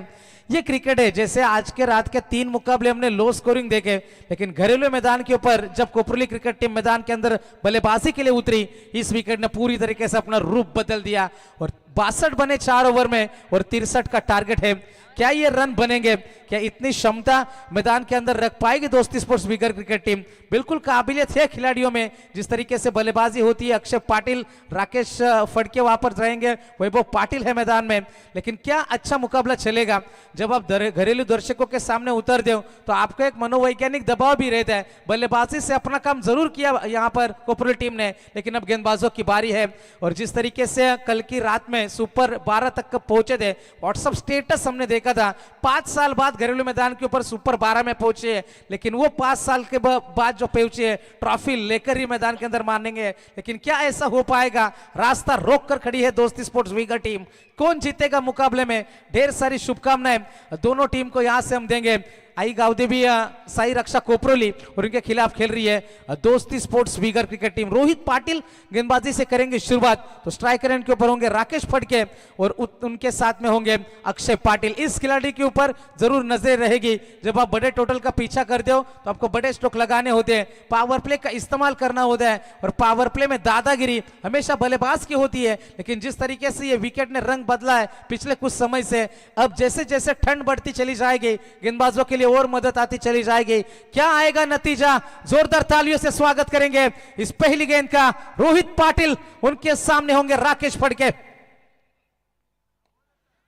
ये क्रिकेट है. जैसे आज के रात के 3 मुकाबले हमने लो स्कोरिंग देखे, लेकिन घरेलू मैदान के ऊपर जब कोपरोली क्रिकेट टीम मैदान के अंदर बल्लेबाजी के लिए उतरी, इस विकेट ने पूरी तरीके से अपना रूप बदल दिया और 62 बने 4 ओवर में और 63 का टारगेट है. क्या ये रन बनेंगे? क्या इतनी क्षमता मैदान के अंदर रख पाएगी दोस्ती स्पोर्ट्स बिगर क्रिकेट टीम? बिल्कुल काबिलियत है खिलाड़ियों में. जिस तरीके से बल्लेबाजी होती है, अक्षय पाटिल, राकेश फड़के वहां पर रहेंगे, वैभव पाटिल है मैदान में. लेकिन क्या अच्छा मुकाबला चलेगा? जब आप घरेलू दर्शकों के सामने उतर दो तो आपको एक मनोवैज्ञानिक दबाव भी रहता है. बल्लेबाजी से अपना काम जरूर किया यहाँ पर कोपरोली टीम ने, लेकिन अब गेंदबाजों की बारी है. और जिस तरीके से कल की रात में सुपर 12 तक पहुंचे थे, व्हाट्सएप स्टेटस हमने देखा था. 5 साल बाद घरेलू मैदान के ऊपर सुपर 12 में पहुंचे हैं, लेकिन वो 5 साल के बाद जो पहुंचे ट्रॉफी लेकर ही मैदान के अंदर मानेंगे. लेकिन क्या ऐसा हो पाएगा? रास्ता रोक कर खड़ी है दोस्ती स्पोर्ट्स बिगर टीम. कौन जीतेगा मुकाबले में? ढेर सारी शुभकामनाएं दोनों टीम को यहां से हम देंगे. आई गावदेवी साई रक्षा कोपरोली और इनके खिलाफ खेल रही है दोस्ती स्पोर्ट्स बिगर क्रिकेट टीम. रोहित पाटिल गेंदबाजी से करेंगे शुरुआत. तो स्ट्राइकर एंड के ऊपर होंगे राकेश फड़के और उनके साथ में होंगे अक्षय पाटिल. इस खिलाड़ी के ऊपर जरूर नजर रहेगी. जब आप बड़े टोटल का पीछा कर दो तो आपको बड़े स्ट्रोक लगाने होते हैं, पावर प्ले का इस्तेमाल करना होता है. और पावर प्ले में दादागिरी हमेशा बल्लेबाज की होती है, लेकिन जिस तरीके से ये विकेट ने रंग बदला है पिछले कुछ समय से, अब जैसे जैसे ठंड बढ़ती चली जाएगी, गेंदबाजों के लिए और मदद आती चली जाएगी. क्या आएगा नतीजा? जोरदार तालियों से स्वागत करेंगे इस पहली गेंद का. रोहित पाटिल, उनके सामने होंगे राकेश फड़के.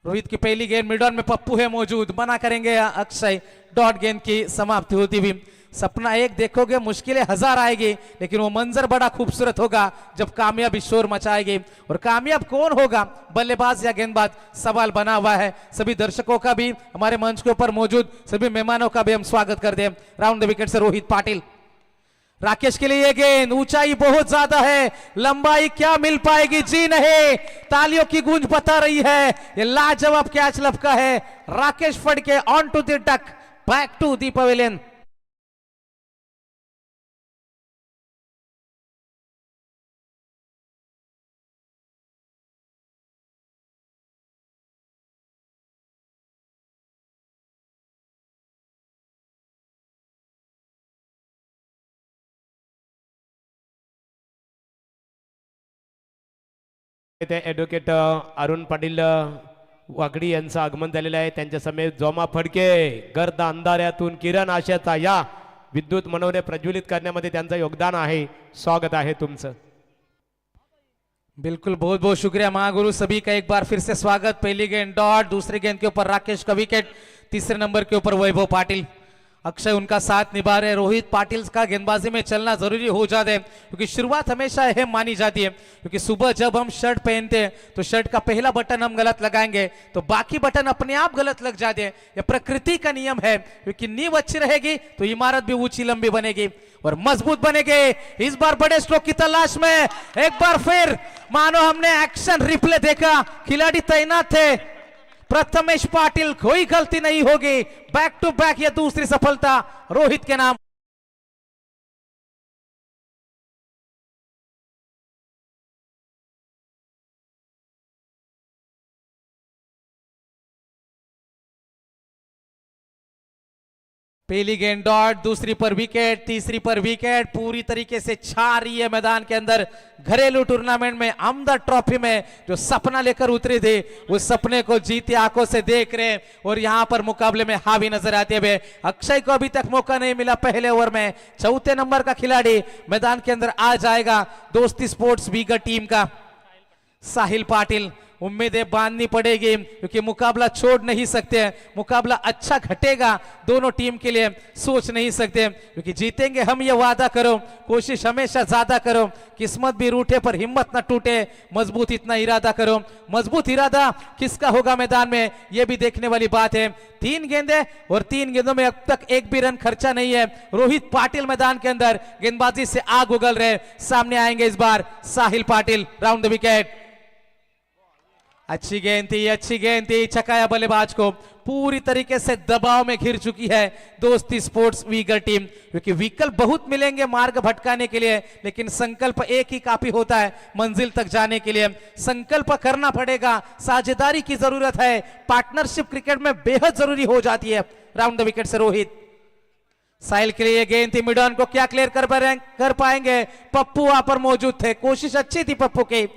रोहित की पहली गेंद, मिडॉन में पप्पू है मौजूद, मना करेंगे अक्षय. डॉट गेंद की समाप्ति होती हुई. सपना एक देखोगे, मुश्किलें 1000 आएगी, लेकिन वो मंजर बड़ा खूबसूरत होगा जब कामयाबी शोर मचाएगी. और कामयाब कौन होगा, बल्लेबाज या गेंदबाज? सवाल बना हुआ है. सभी दर्शकों का भी, हमारे मंच के ऊपर मौजूद सभी मेहमानों का भी हम स्वागत कर दें. राउंड द विकेट से रोहित पाटिल. राकेश के लिए ये गेंद, ऊंचाई बहुत ज्यादा है, लंबाई क्या मिल पाएगी? जी नहीं. तालियों की गूंज बता रही है ये लाजवाब कैच लपका है. Rakesh Phadke on to the duck, back to the pavilion. ते ॲडव्होकेट अरुण पाटील वाकडी यांचं आगमन झालेलं आहे. त्यांच्या समेत जोमा फडके गर्द अंधाऱ्यातून किरण आशेचा या विद्युत मनोरे प्रज्वलित करण्यामध्ये त्यांचं योगदान आहे. स्वागत आहे तुमचं. बिल्कुल, बहुत बहुत शुक्रिया महागुरु, सभी का एक बार फिर से स्वागत। पहली गेंद डॉट, दूसरी गेंद के ऊपर राकेश का विकेट, तीसरे नंबर के ऊपर वैभव पाटिल। अक्षय उनका साथ निभा रहे। रोहित पाटिल का गेंदबाजी में चलना जरूरी हो जाता है, क्योंकि शुरुआत हमेशा अहम मानी जाती है। क्योंकि सुबह जब हम शर्ट पहनते हैं तो शर्ट का पहला बटन हम गलत लगाएंगे तो बाकी बटन अपने आप गलत लग जाते हैं। यह प्रकृति का नियम है, क्योंकि नींव अच्छी रहेगी तो इमारत भी ऊंची लंबी बनेगी और मजबूत बनेगी। इस बार बड़े स्ट्रोक की तलाश में एक बार फिर मानो हमने एक्शन रिप्ले देखा, खिलाड़ी तैनात थे। प्रथमेश पाटिल, कोई गलती नहीं होगी। बैक टू बैक यह दूसरी सफलता रोहित के नाम। पहली गेंद डॉट, दूसरी पर विकेट, तीसरी पर विकेट, पूरी तरीके से छा रही है मैदान के अंदर। घरेलू टूर्नामेंट में आमदार ट्रॉफी में जो सपना लेकर उतरे थे उस सपने को जीती आंखों से देख रहे हैं और यहां पर मुकाबले में हावी नजर आते हुए अक्षय को अभी तक मौका नहीं मिला। पहले ओवर में चौथे नंबर का खिलाड़ी मैदान के अंदर आ जाएगा दोस्ती स्पोर्ट्स वीगर टीम का साहिल पाटिल। उम्मीदें बांधनी पड़ेगी क्योंकि मुकाबला छोड़ नहीं सकते। मुकाबला अच्छा घटेगा दोनों टीम के लिए, सोच नहीं सकते, क्योंकि जीतेंगे हम, ये वादा करो। कोशिश हमेशा ज्यादा करो, किस्मत भी रूठे पर हिम्मत न टूटे। मजबूत इतना इरादा करो। मजबूत इरादा किसका होगा मैदान में, यह भी देखने वाली बात है। 3 गेंदें और 3 गेंदों में अब तक एक भी रन खर्चा नहीं है। रोहित पाटिल मैदान के अंदर गेंदबाजी से आग उगल रहे। सामने आएंगे इस बार साहिल पाटिल, राउंड द विकेट। अच्छी गेंद थी, छकाया बल्लेबाज को। पूरी तरीके से दबाव में घिर चुकी है दोस्ती स्पोर्ट्स वीगर टीम, क्योंकि विकल्प बहुत मिलेंगे मार्ग भटकाने के लिए, लेकिन संकल्प एक ही काफी होता है मंजिल तक जाने के लिए। संकल्प करना पड़ेगा, साझेदारी की जरूरत है। पार्टनरशिप क्रिकेट में बेहद जरूरी हो जाती है। राउंड द विकेट से रोहित। साहिल के लिए गेंद थी, मिडॉन को क्या क्लियर कर पाएंगे? पप्पू वहां पर मौजूद थे, कोशिश अच्छी थी पप्पू की,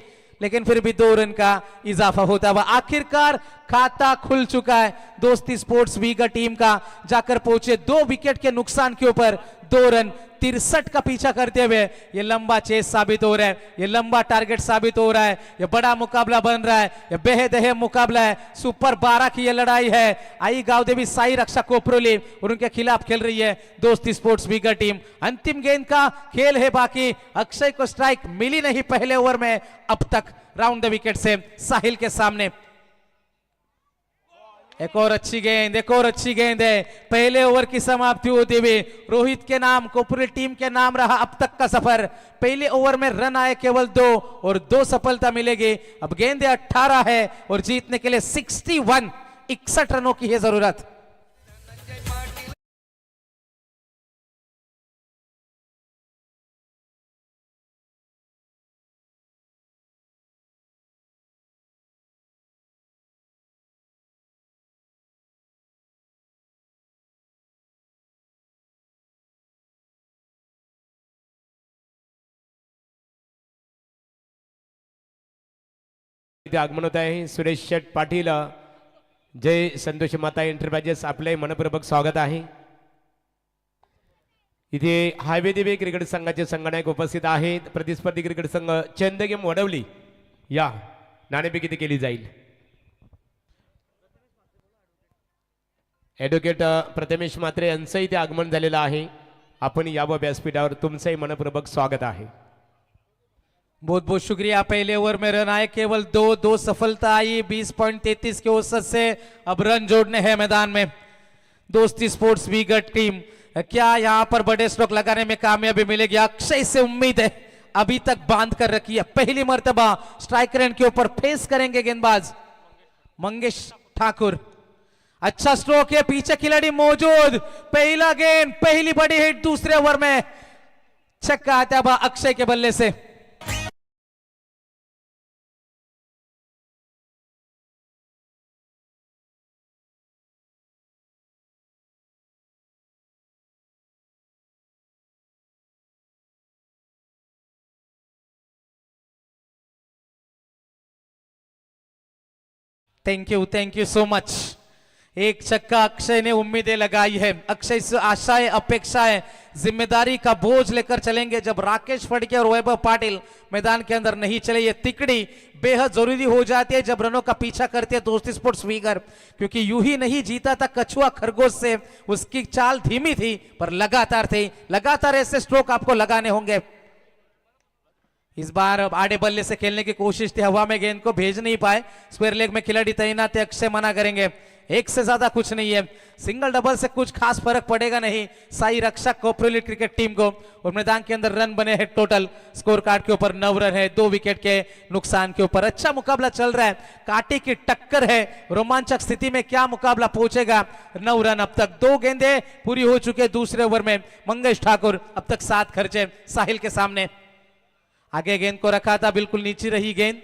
लेकिन फिर भी 2 रन का इजाफा होता हुआ आखिरकार खाता खुल चुका है दोस्ती स्पोर्ट्स वीगर टीम का। जाकर पहुंचे 2 विकेट के नुकसान के ऊपर 2 रन, 63 का पीछा करते हुए ये लंबा चेस साबित हो रहा है, ये लंबा टारगेट साबित हो रहा है, ये बड़ा मुकाबला बन रहा है, ये बेहद अहम मुकाबला है। सुपर 12 की ये लड़ाई है। आई गावदेवी साई रक्षा कोपरोली और उनके खिलाफ खेल रही है दोस्ती स्पोर्ट्स वीगर टीम। अंतिम गेंद का खेल है बाकी। अक्षय को स्ट्राइक मिली नहीं पहले ओवर में अब तक। राउंड द विकेट से साहिल के सामने एक और अच्छी गेंद है। पहले ओवर की समाप्ति होती हुई रोहित के नाम, कोपरी टीम के नाम रहा अब तक का सफर। पहले ओवर में रन आए केवल 2 और 2 सफलता मिलेगी। अब गेंदें 18 है और जीतने के लिए 61 रनों की है जरूरत। इथे आगमन होत आहे सुरेश शेठ पाटील, जय संतोष माता एंटरप्राइजेस, आपले मनपूर्वक स्वागत आहे। इथे हायवे देवी क्रिकेट संघाचे संघनायक उपस्थित आहेत। प्रतिस्पर्धी क्रिकेट संघ चंदगेम वडवली या नाणेफेकी केली जाईल। ॲडव्होकेट प्रथमेश म्हात्रे यांचं इथे आगमन झालेलं आहे। आपण यावं व्यासपीठावर, तुमचंही मनपूर्वक स्वागत आहे। बहुत बहुत शुक्रिया। पहले ओवर में रन आए केवल 2 सफलता आई 20.33 के औसत से। अब रन जोड़ने हैं मैदान में दोस्ती स्पोर्ट्स वीगर टीम। क्या यहां पर बड़े स्ट्रोक लगाने में कामयाबी मिलेगी? अक्षय से उम्मीद है, अभी तक बांध कर रखी है। पहली मर्तबा स्ट्राइक रेंज के ऊपर फेस करेंगे गेंदबाज मंगेश ठाकुर। अच्छा स्ट्रोक है, पीछे खिलाड़ी मौजूद। पहला गेंद, पहली बड़ी हिट दूसरे ओवर में। छक्का आता अक्षय के बल्ले से। Thank you so much. एक छक्का अक्षय ने उम्मीदें लगाई है। अक्षय से आशाएं अपेक्षाएं जिम्मेदारी का बोझ लेकर चलेंगे। जब राकेश फड़के और वैभव पाटिल मैदान के अंदर नहीं चले, ये तिकड़ी बेहद जरूरी हो जाती है जब रनों का पीछा करते हैं दोस्ती स्पोर्ट्स वीगर, क्योंकि यूं ही नहीं जीता था कछुआ खरगोश से। उसकी चाल धीमी थी पर लगातार थी। लगातार ऐसे स्ट्रोक आपको लगाने होंगे। इस बार आड़े बल्ले से खेलने की कोशिश थी, हवा में गेंद को भेज नहीं पाए। स्क्वायर लेग में खिलाड़ी तैनात है, अक्षय मना करेंगे। एक से ज्यादा कुछ नहीं है। सिंगल डबल से कुछ खास फर्क पड़ेगा नहीं साई रक्षा कोपरोली क्रिकेट टीम को। और मैदान के अंदर रन बने हैं टोटल स्कोर कार्ड के ऊपर 9 रन है, 2 विकेट के नुकसान के ऊपर। अच्छा मुकाबला चल रहा है, कांटे की टक्कर है। रोमांचक स्थिति में क्या मुकाबला पहुंचेगा। 9 रन अब तक, 2 गेंदें पूरी हो चुके दूसरे ओवर में। मंगेश ठाकुर अब तक 7 खर्चे साहिल के सामने। आगे गेंद को रखा था, बिल्कुल नीचे रही गेंद।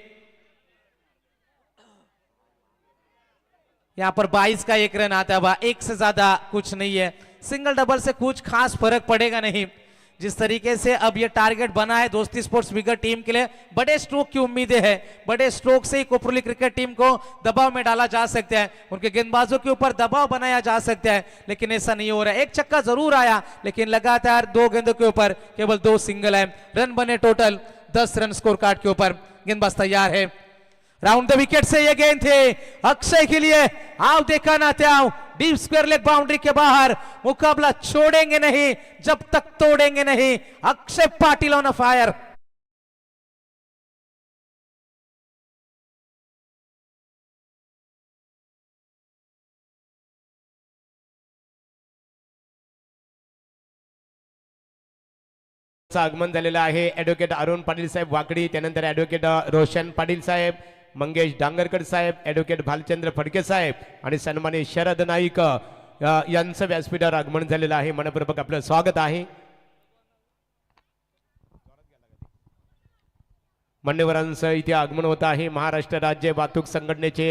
यहां पर 22 का 1 रन आता हुआ, एक से ज्यादा कुछ नहीं है। सिंगल डबल से कुछ खास फर्क पड़ेगा नहीं। जिस तरीके से अब ये टारगेट बना है दोस्ती स्पोर्ट्स विगर टीम के लिए, बड़े स्ट्रोक की उम्मीदें हैं। बड़े स्ट्रोक से ही कोपरोली क्रिकेट टीम को दबाव में डाला जा सकता है, उनके गेंदबाजों के ऊपर दबाव बनाया जा सकता है, लेकिन ऐसा नहीं हो रहा है। एक छक्का जरूर आया, लेकिन लगातार 2 गेंदों के ऊपर केवल 2 सिंगल है। रन बने टोटल 10 रन स्कोर कार्ड के ऊपर। गेंदबाज तैयार है। राउंड द विकेट से ये गेंद थे अक्षय के लिए। आओ देखा ना त्याओ, डीप स्क्वायर लेग बाउंड्री के बाहर। मुकाबला छोड़ेंगे नहीं जब तक तोड़ेंगे नहीं। Akshay Patil on fire. आगमन झालेलं आहे ॲडव्होकेट अरुण पाटील साहेब वाकडी, त्यानंतर ॲडव्होकेट रोशन पाटील साहेब, मंगेश डांगरकर साहेब, ॲडव्होकेट भालचंद्र फडके साहेब आणि सन्मानित शरद नाईक यांचं व्यासपीठावर आगमन झालेलं आहे। मनपूर्वक आपलं स्वागत आहे। मान्यवरांचं इथे आगमन होत आहे। महाराष्ट्र राज्य वाहतूक संघटनेचे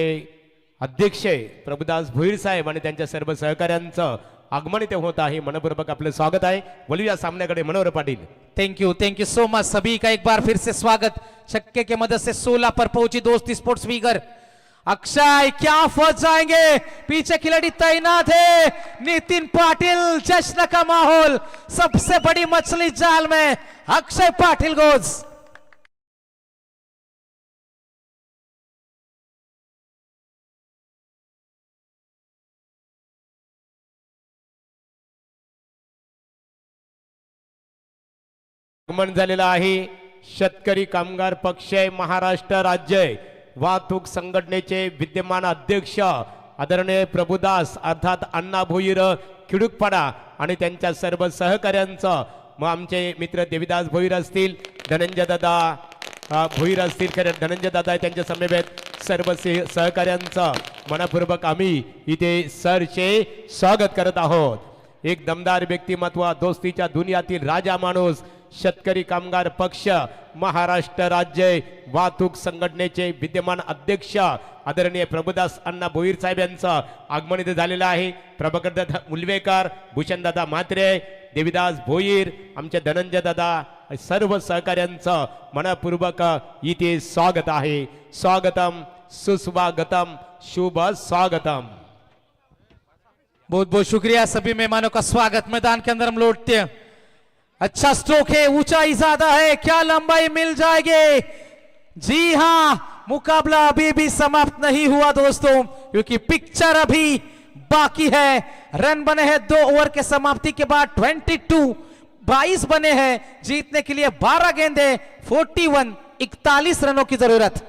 अध्यक्ष प्रभुदास भोईर साहेब आणि त्यांच्या सर्व सहकाऱ्यांचं आगमन इथे होत आहे। मनपूर्वक आपलं स्वागत आहे। बोलूया सामन्याकडे। Manohar Patil. Thank you so much. सभी का एक बार फिर से स्वागत। छक्के के मदद से 16 पर पहुंची दोस्ती स्पोर्ट्स वीगर। अक्षय क्या फंस जाएंगे, पीछे खिलाड़ी तैनात है। नितिन पाटिल, जश्न का माहौल, सबसे बड़ी मछली जाल में अक्षय पाटिल गोज। आगमन झालेलं आहे। शेतकरी कामगार पक्ष महाराष्ट्र राज्य वाहतूक संघटनेचे विद्यमान अध्यक्ष आदरणीय प्रभुदास अर्थात अण्णा भोईर खिडूकपाडा आणि त्यांच्या सर्व सहकाऱ्यांचं, मग आमचे मित्र देवीदास भोईर असतील, धनंजय दादा भोईर असतील, खरं धनंजय दादा त्यांच्या समवेत सर्व सहकाऱ्यांचं मनपूर्वक आम्ही इथे सरचे स्वागत करत आहोत। एक दमदार व्यक्तिमत्व, दोस्तीच्या दुनियातील राजा माणूस, शेतकरी कामगार पक्ष महाराष्ट्र राज्य वाहतूक संघटनेचे विद्यमान अध्यक्ष आदरणीय प्रभुदास अण्णा भोईर साहेब यांचं आगमन इथे झालेलं आहे। प्रभाकर दादा मुलवेकर, भूषण दादा म्हात्रे, देवीदास भोईर, आमचे धनंजय दादा, सर्व सहकाऱ्यांचं मनपूर्वक इथे स्वागत आहे। स्वागतम सुस्वागतम शुभ स्वागतम। बहुत बहुत शुक्रिया सभी मेहमानों का स्वागत। मैदान के अंदर हम लौटते हैं। अच्छा स्ट्रोक है, ऊंचाई ज्यादा है, क्या लंबाई मिल जाएगी। जी हां, मुकाबला अभी भी समाप्त नहीं हुआ दोस्तों, क्योंकि पिक्चर अभी बाकी है। रन बने हैं 2 ओवर के समाप्ति के बाद 22 बने हैं। जीतने के लिए 12 गेंदे, 41 रनों की जरूरत।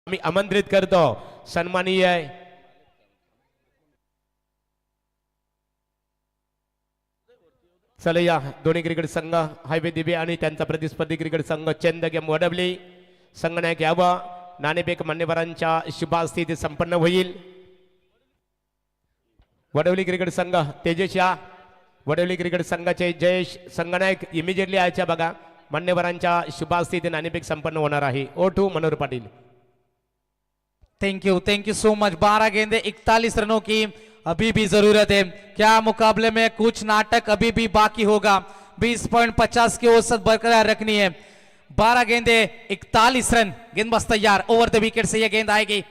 आम्ही आमंत्रित करतो सन्माननीय चलया दोन्ही क्रिकेट संघ हायवे दिबे आणि त्यांचा प्रतिस्पर्धी क्रिकेट संघ चंदगेम वडबली संघनायक यावं नाणेफेक मान्यवरांच्या शुभास्ती ते संपन्न होईल। वडवली क्रिकेट संघ तेजस्या वडोली क्रिकेट संघाचे जयेश संगनायक इमिजिएटली आयच्या बघा मान्यवरांच्या शुभास्थिती नाणेफेक संपन्न होणार आहे. O2 Manohar Patil. Thank you so much. 12 गेंदे 41 रनों की अभी भी जरूरत है. क्या मुकाबले में कुछ नाटक अभी भी बाकी होगा. 20.50 की औसत बरकरार रखनी है. 12 गेंदे 41 रन. गेंदबाज तैयार. ओवर द विकेट से यह गेंद आएगी.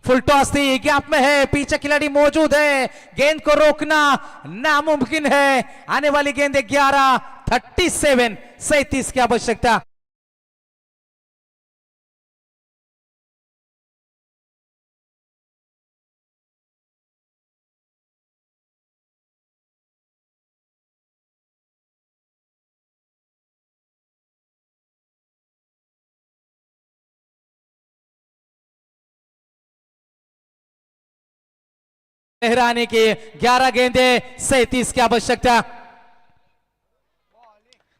फुल टॉस थी. गैप में है. पीछे खिलाड़ी मौजूद है. गेंद को रोकना नामुमकिन है. आने वाली गेंद 37 की आवश्यकता. लहराने की 11 गेंदे 37 की आवश्यकता.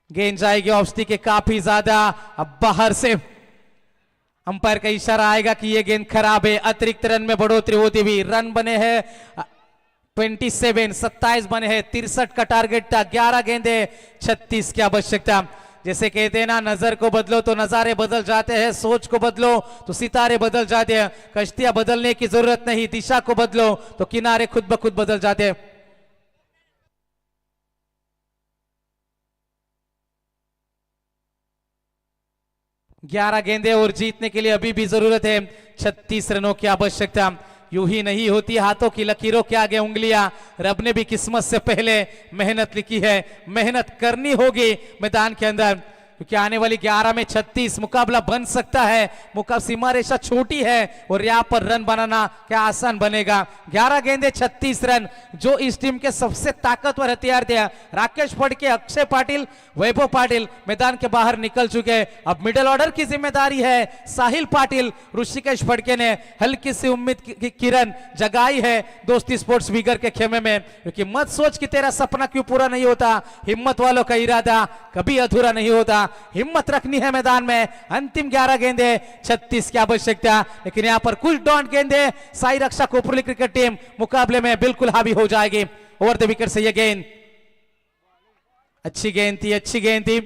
गेंद जाएगी ऑफ स्टिक के काफी ज्यादा अब बाहर से. अंपायर का इशारा आएगा कि यह गेंद खराब है. अतिरिक्त रन में बढ़ोतरी होती हुई. रन बने हैं 27 बने हैं. 63 का टारगेट था. 11 गेंदे 36 की आवश्यकता. जैसे कहते हैं ना, नजर को बदलो तो नजारे बदल जाते हैं, सोच को बदलो तो सितारे बदल जाते हैं. कश्तियां बदलने की जरूरत नहीं, दिशा को बदलो तो किनारे खुद ब खुद बदल जाते हैं. ग्यारह गेंदे और जीतने के लिए अभी भी जरूरत है 36 रनों की आवश्यकता. यूं ही नहीं होती हाथों की लकीरों के आगे उंगलियां. रब ने भी किस्मत से पहले मेहनत लिखी है. मेहनत करनी होगी मैदान के अंदर, क्योंकि आने वाली 11 में 36 मुकाबला बन सकता है. सीमा रेखा छोटी है और यहां पर रन बनाना क्या आसान बनेगा. 11 गेंदे 36 रन. जो इस टीम के सबसे ताकतवर हथियार थे, राकेश फड़के, अक्षय पाटिल, वैभव पाटिल मैदान के बाहर निकल चुके. अब मिडिल ऑर्डर की जिम्मेदारी है. साहिल पाटिल, ऋषिकेश फड़के ने हल्की सी उम्मीद की किरण जगाई है दोस्ती स्पोर्ट्स विगर के खेमे में. क्योंकि मत सोच कि तेरा सपना क्यों पूरा नहीं होता. हिम्मत वालों का इरादा कभी अधूरा नहीं होता. हिम्मत रखनी है मैदान में. अंतिम 11 गेंदे 36 की आवश्यकता. लेकिन यहां पर कुछ डॉट गेंदे साई रक्षा कोपरोली क्रिकेट टीम मुकाबले में बिल्कुल हावी हो जाएगी. ओवर द विकेट से यह गेंद. अच्छी गेंद थी.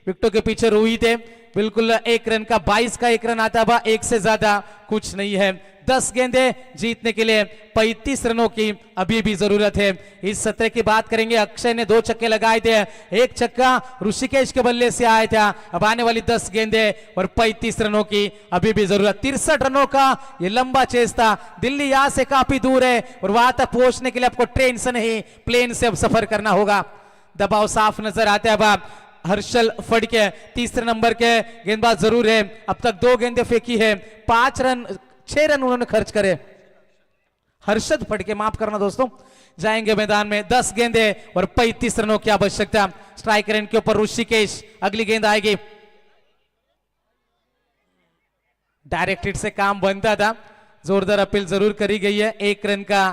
विकेटों के पीछे रोहित है. बिल्कुल 1 रन का 22 का 1 रन आता हुआ. 1 से ज्यादा कुछ नहीं है. 10 गेंदे जीतने के लिए 35 रनों की अभी भी जरूरत है. इस सत्र की बात करेंगे. अक्षय ने 2 छक्के लगाए थे. 1 छक्का ऋषिकेश के बल्ले से आया था. अब आने वाली 10 गेंदे और 35 रनों की अभी भी जरूरत. 63 रनों का ये लंबा चेस था. दिल्ली यहां से काफी दूर है और वहां तक पहुंचने के लिए आपको ट्रेन से नहीं, प्लेन से अब सफर करना होगा. दबाव साफ नजर आता है. अब हर्षल फड़के 3 नंबर के गेंदबाज जरूर है. अब तक 2 गेंदे फेंकी है. 6 रन उन्होंने खर्च करे. हर्षद फड़के, माफ करना दोस्तों, जाएंगे मैदान में. 10 गेंदे और 35 रनों की आवश्यकता. स्ट्राइक रेंज के ऊपर ऋषिकेश. अगली गेंद आएगी. डायरेक्ट हिट से काम बनता था. जोरदार अपील जरूर करी गई है. 1 रन का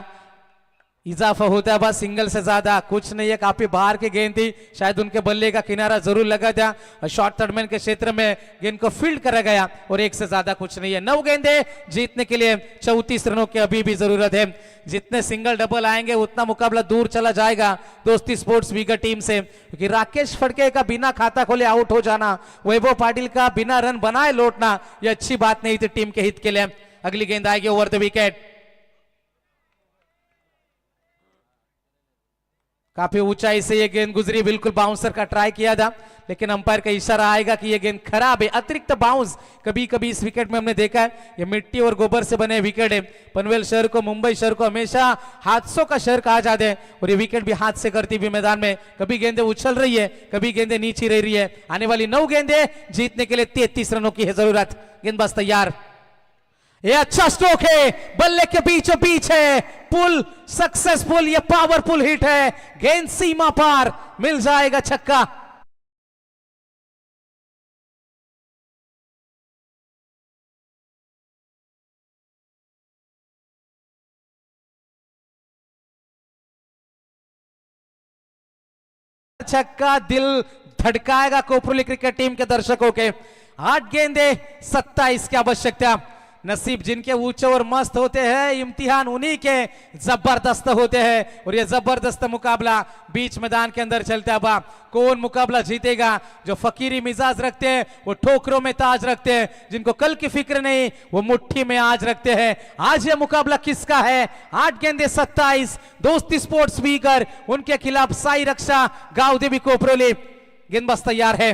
इजाफा होता है. बस सिंगल से ज्यादा कुछ नहीं है. काफी बाहर की गेंद थी. शायद उनके बल्ले का किनारा जरूर लगा था. शॉर्ट थर्डमैन के क्षेत्र में गेंद को फील्ड करा गया और 1 से ज्यादा कुछ नहीं है. 9 गेंदे जीतने के लिए 34 रनों की अभी भी जरूरत है. जितने सिंगल डबल आएंगे उतना मुकाबला दूर चला जाएगा दोस्ती स्पोर्ट्स विगर टीम से. क्योंकि राकेश फड़के का बिना खाता खोले आउट हो जाना, वैभव पाटिल का बिना रन बनाए लौटना, यह अच्छी बात नहीं थी टीम के हित के लिए. अगली गेंद आएगी ओवर द विकेट. काफी ऊंचाई से यह गेंद गुजरी. बिल्कुल बाउंसर का ट्राई किया था, लेकिन अंपायर का इशारा आएगा कि यह गेंद खराब है. अतिरिक्त बाउंस कभी कभी इस विकेट में हमने देखा है. यह मिट्टी और गोबर से बने विकेट है. पनवेल शहर को, मुंबई शहर को हमेशा हादसों का शहर कहा जाता है और ये विकेट भी हाथ से करती हुई मैदान में. कभी गेंदे उछल रही है, कभी गेंदे नीचे रह रही है. आने वाली 9 गेंदे जीतने के लिए 33 रनों की है जरूरत. गेंदबाज तैयार. ये अच्छा स्ट्रोक है. बल्ले के बीचों बीच है. पुल सक्सेसफुल. ये पावरफुल हिट है. गेंद सीमा पार. मिल जाएगा छक्का. छक्का दिल धड़काएगा कोपरोली क्रिकेट टीम के दर्शकों के. 8 गेंदे 27 की आवश्यकता. नसीब जिनके ऊंचे और मस्त होते हैं, इम्तिहान उन्हीं के जबरदस्त होते हैं। और ये जबरदस्त मुकाबला बीच मैदान के अंदर चलता है। बा कौन मुकाबला जीतेगा? जो फकीरी मिजाज रखते हैं वो ठोकरों में ताज रखते हैं, जिनको कल की फिक्र नहीं वो मुट्ठी में आज रखते हैं। आज ये मुकाबला किसका है? 8 गेंदे 27, दोस्ती स्पोर्ट्स वीगर उनके खिलाफ साई रक्षा गांव देवी कोपरोली। गेंदबाज तैयार है,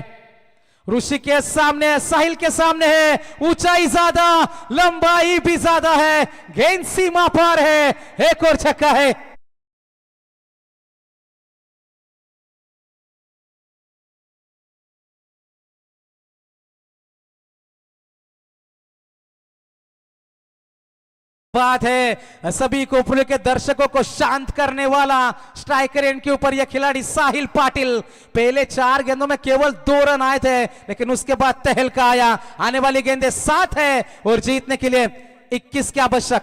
ऋषिकेश सामने है, साहिल के सामने है, ऊंचाई ज्यादा लंबाई भी ज्यादा है, गेंद सीमा पार है, एक और छक्का है। बात है सभी कोपरोली के दर्शकों को शांत करने वाला स्ट्राइकर एंड के ऊपर यह खिलाड़ी साहिल पाटिल। पहले 4 गेंदों में केवल 2 रन आए थे, लेकिन उसके बाद तहलका आया। आने वाली गेंदे 7 है और जीतने के लिए 21 के आवश्यक।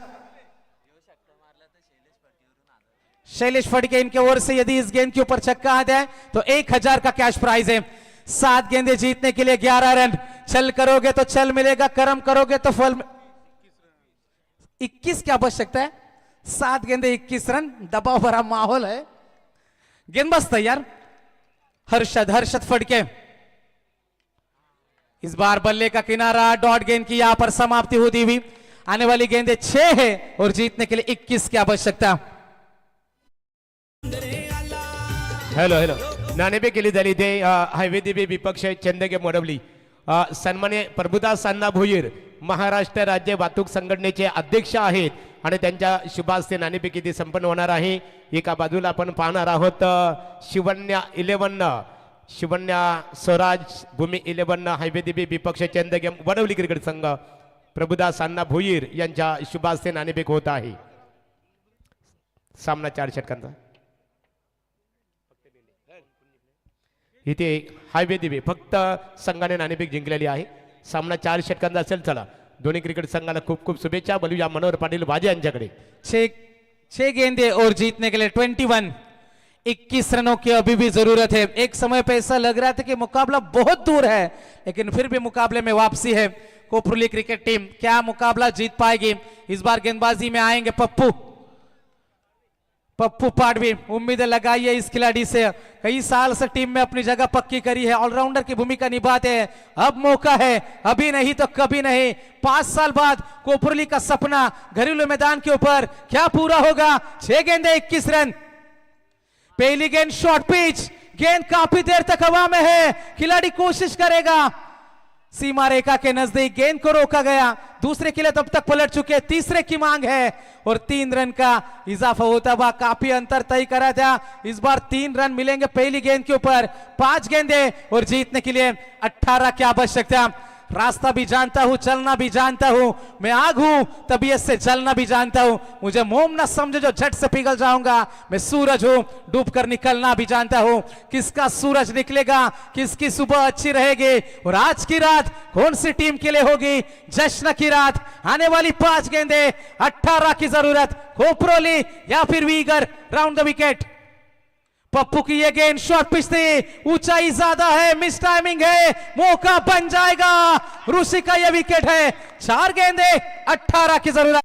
शैलेश फड़के इनके ओर से यदि इस गेंद के ऊपर छक्का आ जाए तो 1000 का कैश प्राइज है। 7 गेंदे जीतने के लिए 11 रन। छल करोगे तो छल मिलेगा, कर्म करोगे तो फल। 21 की आवश्यकता है, 7 गेंदे 21 रन, दबाव भरा माहौल है। गेंदबाज तैयार, हर्षद फड़के। इस बार बल्ले का किनारा, डॉट गेंद की यहां पर समाप्ति होती हुई। आने वाली गेंदे 6 है और जीतने के लिए 21 की आवश्यकता। हॅलो नाणेफेक केली झाली ते हायवे दिवे विपक्ष चंदगे मोडवली। सन्मान्य प्रभुदास अण्णा भोईर महाराष्ट्र राज्य वाहतूक संघटनेचे अध्यक्ष आहेत आणि त्यांच्या शुभास्ते नाणेफेक इथे संपन्न होणार आहे। एका बाजूला आपण पाहणार आहोत शिवन्या 11 शिवन्या स्वराज भूमी 11 हायवे दिवे विपक्ष चंदगे वडवली क्रिकेट संघ प्रभुदास अण्णा भोईर यांच्या शुभास्ते नाणेफेक होत आहे। सामना 4 षटकांचा। इथे हायवे दिवे फक्त संघाने नाणेफेक जिंकलेली आहे। सामना 4 षटकांचा असेल। चला दोन्ही क्रिकेट संघाला खूप खूप शुभेच्छा। बलूया मनोहर पाटील वाजे यांच्याकडे। 6 गेंदे और जीतने के लिए 21 रनों की अभी भी जरूरत है। एक समय पे ऐसा लग रहा था कि मुकाबला बहुत दूर है, लेकिन फिर भी मुकाबले में वापसी है कोपरोली क्रिकेट टीम। क्या मुकाबला जीत पाएगी? इस बार गेंदबाजी में आएंगे पप्पू पाडवी। उम्मीद लगाई है इस खिलाड़ी से, कई साल से टीम में अपनी जगह पक्की करी है, ऑलराउंडर की भूमिका निभाते हैं। अब मौका है, अभी नहीं तो कभी नहीं। 5 साल बाद कोपरोली का सपना घरेलू मैदान के ऊपर क्या पूरा होगा? 6 गेंदे 21 रन। पहली गेंद शॉर्ट पिच, गेंद काफी देर तक हवा में है, खिलाड़ी कोशिश करेगा। सीमा रेखा के नजदीक गेंद को रोका गया। दूसरे के लिए तब तक पलट चुके, तीसरे की मांग है और 3 रन का इजाफा होता हुआ काफी अंतर तय करा था। इस बार 3 रन मिलेंगे पहली गेंद के ऊपर। 5 गेंदे और जीतने के लिए 18 की आवश्यकता। रास्ता भी जानता हूं, चलना भी जानता हूं, मैं आग हूं तबीयत से जलना भी जानता हूं। मुझे मोम ना समझो जो झट से पिघल जाऊंगा, मैं सूरज हूं डूब कर निकलना भी जानता हूं। किसका सूरज निकलेगा, किसकी सुबह अच्छी रहेगी और आज की रात कौन सी टीम के लिए होगी जश्न की रात। आने वाली 5 गेंदे 18 की जरूरत। कोपरोली या फिर Uyghur round the wicket. Pappu की ये गेंद शॉर्ट पिच थी, ऊंचाई ज्यादा है, मिस टाइमिंग है, मौका बन जाएगा। ऋषि का ये विकेट है। 4 गेंदे 18 की जरूरत।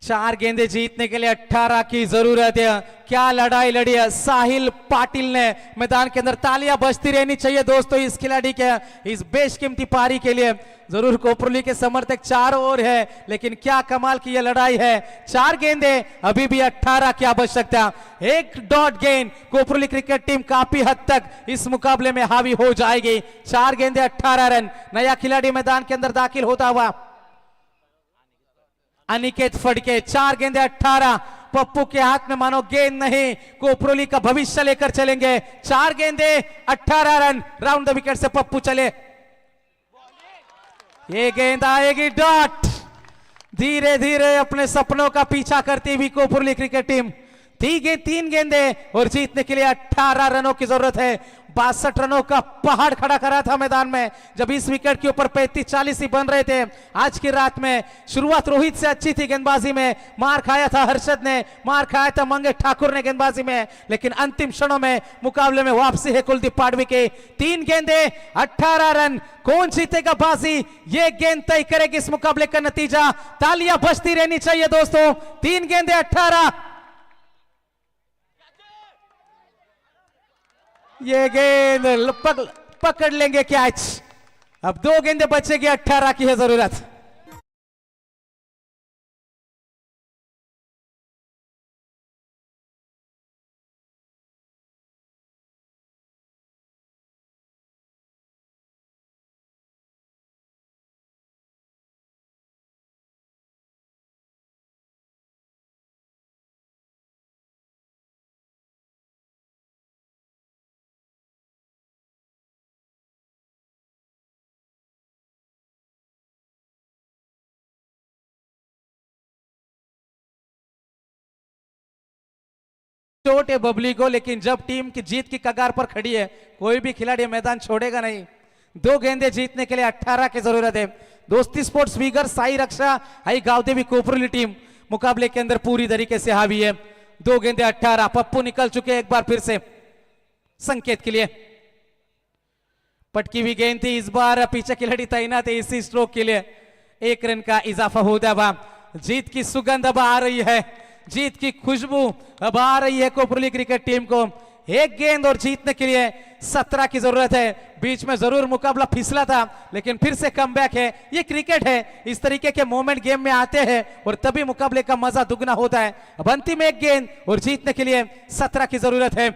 चार गेंदे जीतने के लिए 18 की जरूरत है। क्या लड़ाई लड़ी है साहिल पाटिल ने मैदान के अंदर। तालियां बजती रहनी चाहिए दोस्तों इस खिलाड़ी के इस बेशकीमती पारी के लिए। जरूर कोपरोली के समर्थक चारों ओर है, लेकिन क्या कमाल की यह लड़ाई है। 4 गेंदे अभी भी 18 की आवश्यकता। एक डॉट गेंद कोपरोली क्रिकेट टीम काफी हद तक इस मुकाबले में हावी हो जाएगी। 4 गेंदे 18 रन। नया खिलाड़ी मैदान के अंदर दाखिल होता हुआ अनिकेत फड़के। 4 गेंदे 18। पप्पू के हाथ में मानो गेंद नहीं, कोपरोली का भविष्य लेकर चलेंगे। 4 गेंदे 18 रन। राउंड द विकेट से पप्पू चले। ये गेंद आएगी डॉट। धीरे धीरे अपने सपनों का पीछा करती हुई कोपरोली क्रिकेट टीम तीन गेंदे और जीतने के लिए 18 रनों की जरूरत है। 62 रनों का पहाड़ खड़ा करा था मैदान में जब इस विकेट के ऊपर 35-40 ही बन रहे थे। आज की रात में शुरुआत रोहित से अच्छी थी गेंदबाजी में, मार खाया था हर्षद ने, मार खाया था मंगेश ठाकुर ने गेंदबाजी में, लेकिन अंतिम क्षणों में मुकाबले में वापसी है कुलदीप पाडवी के। 3 गेंदे 18 रन, कौन जीतेगा बाजी ये गेंद तय करेगी इस मुकाबले का नतीजा। तालियां बजती रहनी चाहिए दोस्तों। 3 गेंदे 18, ये गेंद पकड़ लेंगे कैच। अब 2 गेंदे बचेगी, 18 की है जरूरत। चोट है बबली को, लेकिन जब टीम की जीत की कगार पर खड़ी है कोई भी खिलाड़ी मैदान छोड़ेगा नहीं। 2 गेंदे जीतने के लिए 18 की जरूरत है। दोस्ती स्पोर्ट्स वीगर साई रक्षा हाई गावदेवी कोपरली टीम मुकाबले के अंदर पूरी तरीके से हावी है। 2 गेंदे 18, पप्पू निकल चुके एक बार फिर से संकेत के लिए। पटकी हुई गेंद थी, इस बार पीछे खिलाड़ी तैनात है इसी स्ट्रोक के लिए। 1 रन का इजाफा हो गया। जीत की सुगंध अब आ रही है, जीत की खुशबू अब आ रही है कोपरली क्रिकेट टीम को। 1 गेंद और जीतने के लिए 17 की जरूरत है। बीच में जरूर मुकाबला फिसला था लेकिन फिर से कमबैक है। ये क्रिकेट है, इस तरीके के मोमेंट गेम में आते हैं और तभी मुकाबले का मजा दुगना होता है। अब अंतिम 1 गेंद और जीतने के लिए 17 की जरूरत है।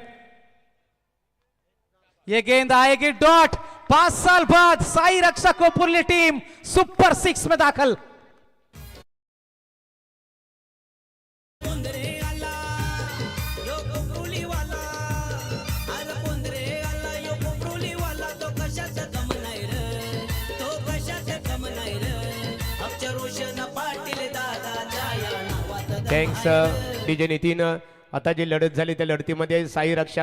ये गेंद आएगी डॉट। 5 साल बाद साई रक्षा कोपरली टीम सुपर 6 में दाखिल। Thanks DJ Nitin. आता जी लढत झाली त्या लढतीमध्ये साई रक्षा